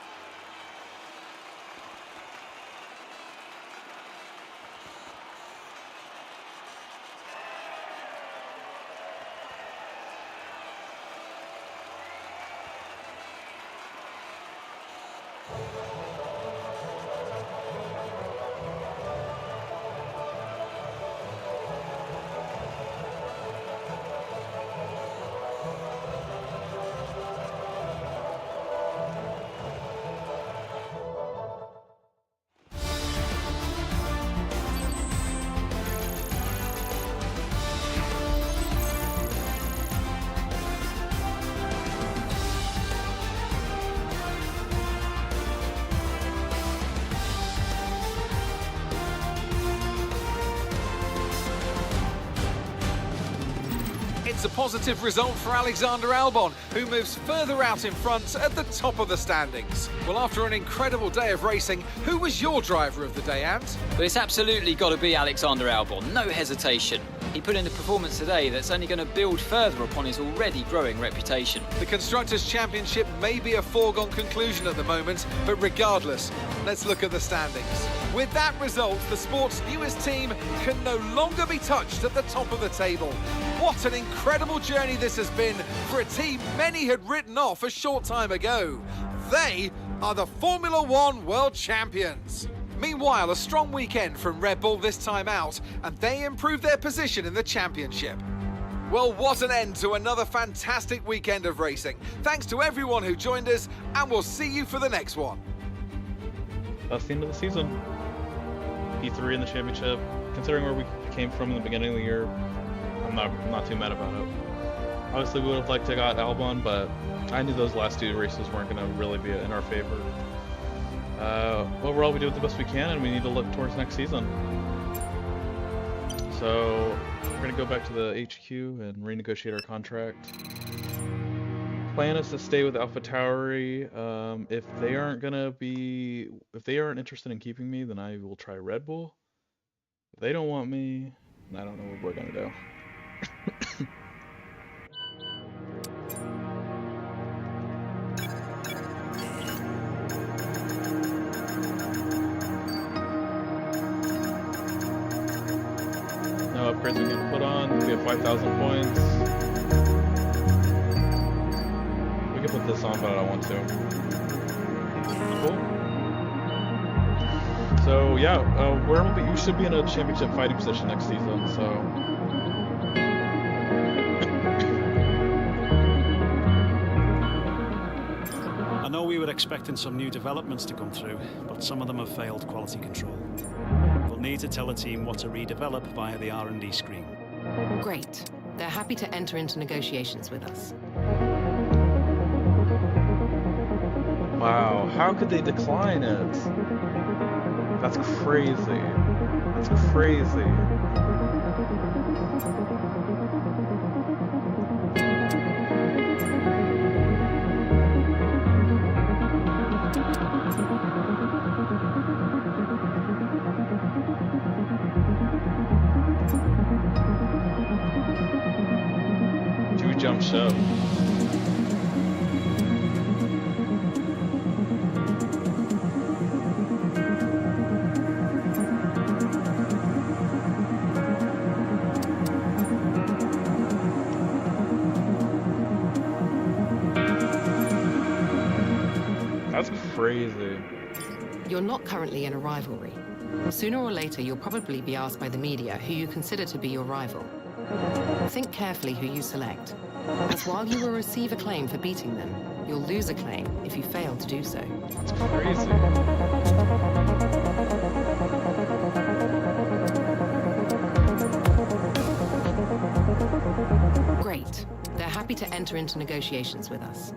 It's a positive result for Alexander Albon, who moves further out in front at the top of the standings. Well, after an incredible day of racing, who was your driver of the day, Ant? But it's absolutely got to be Alexander Albon, no hesitation. He put in a performance today that's only going to build further upon his already growing reputation. The Constructors' Championship may be a foregone conclusion at the moment, but regardless, let's look at the standings. With that result, the sport's newest team can no longer be touched at the top of the table. What an incredible journey this has been for a team many had written off a short time ago. They are the Formula One World Champions. Meanwhile, a strong weekend from Red Bull this time out, and they improved their position in the championship. Well, what an end to another fantastic weekend of racing. Thanks to everyone who joined us, and we'll see you for the next one. That's the end of the season. P3 in the championship. Considering where we came from in the beginning of the year, I'm not too mad about it. Obviously, we would have liked to got Albon, but I knew those last 2 races weren't going to really be in our favor. Overall, we did the best we can, and we need to look towards next season. So we're going to go back to the HQ and renegotiate our contract. Plan is to stay with AlphaTauri. If they aren't interested in keeping me, then I will try Red Bull. If they don't want me, I don't know what we're going to do. No upgrades we can put on. We have 5,000 points. We can put this on, but I don't want to. Cool. So yeah, we should be in a championship fighting position next season. So. I know we were expecting some new developments to come through, but some of them have failed quality control. We'll need to tell the team what to redevelop via the R&D screen. Great. They're happy to enter into negotiations with us. Wow, how could they decline it? That's crazy. That's crazy. Jump ship. That's crazy. You're not currently in a rivalry. Sooner or later, you'll probably be asked by the media who you consider to be your rival. Think carefully who you select, as while you will receive a claim for beating them, you'll lose a claim if you fail to do so. That's crazy. Great. They're happy to enter into negotiations with us.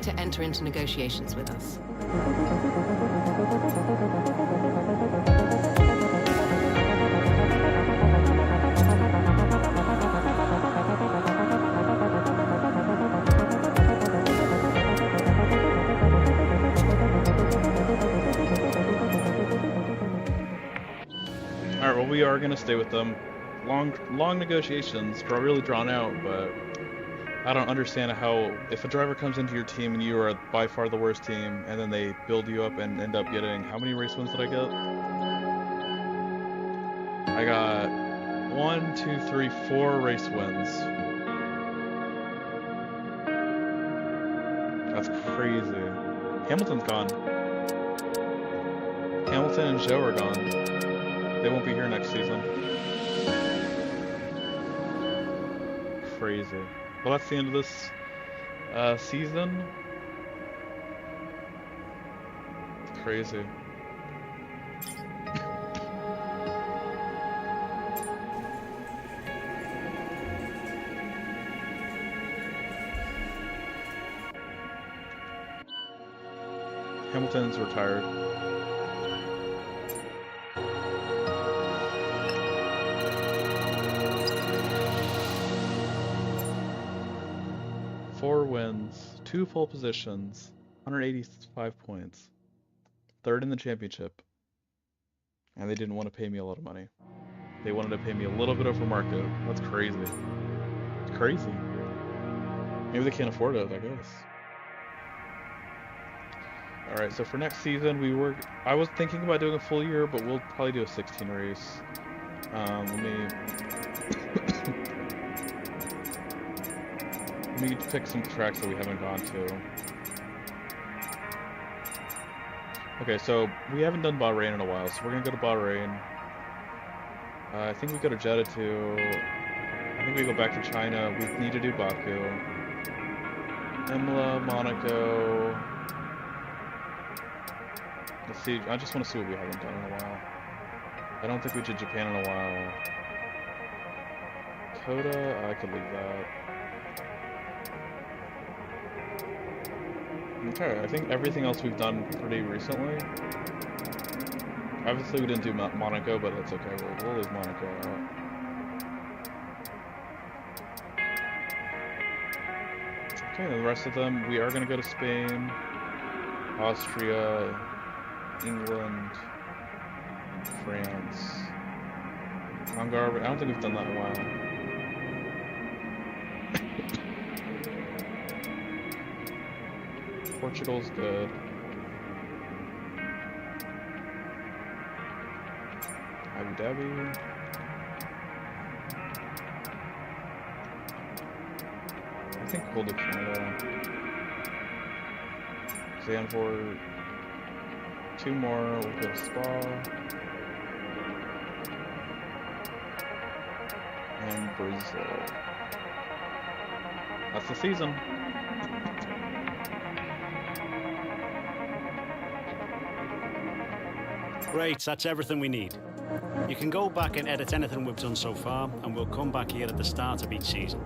happy to enter into negotiations with us. Alright, well, we are going to stay with them. Long negotiations, really drawn out, but I don't understand how, if a driver comes into your team and you are by far the worst team, and then they build you up and end up getting, how many race wins did I get? I got 1, 2, 3, 4 race wins. That's crazy. Hamilton's gone. Hamilton and Joe are gone. They won't be here next season. Crazy. Well, that's the end of this season. Crazy. Hamilton's retired. Four wins, 2 pole positions, 185 points, 3rd in the championship, and they didn't want to pay me a lot of money. They wanted to pay me a little bit over market. That's crazy. It's crazy. Maybe they can't afford it, I guess. Alright, so for next season, I was thinking about doing a full year, but we'll probably do a 16 race. Let me pick some tracks that we haven't gone to. Okay, so we haven't done Bahrain in a while, so we're gonna go to Bahrain. I think we go to Jeddah too. I think we go back to China. We need to do Baku. Imola, Monaco. Let's see, I just want to see what we haven't done in a while. I don't think we did Japan in a while. Coda, I could leave that. Okay, I think everything else we've done pretty recently. Obviously we didn't do Monaco, but that's okay, we'll leave Monaco out. Okay, the rest of them, we are going to go to Spain, Austria, England, France, Hungary. I don't think we've done that in a while. Portugal's good. Abu Dhabi. I think we'll do Canada. Zandvoort. 2 more, we'll go to Spa. And Brazil. That's the season. Great, that's everything we need. You can go back and edit anything we've done so far, and we'll come back here at the start of each season.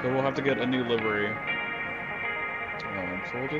So we'll have to get a new livery. So we'll do that.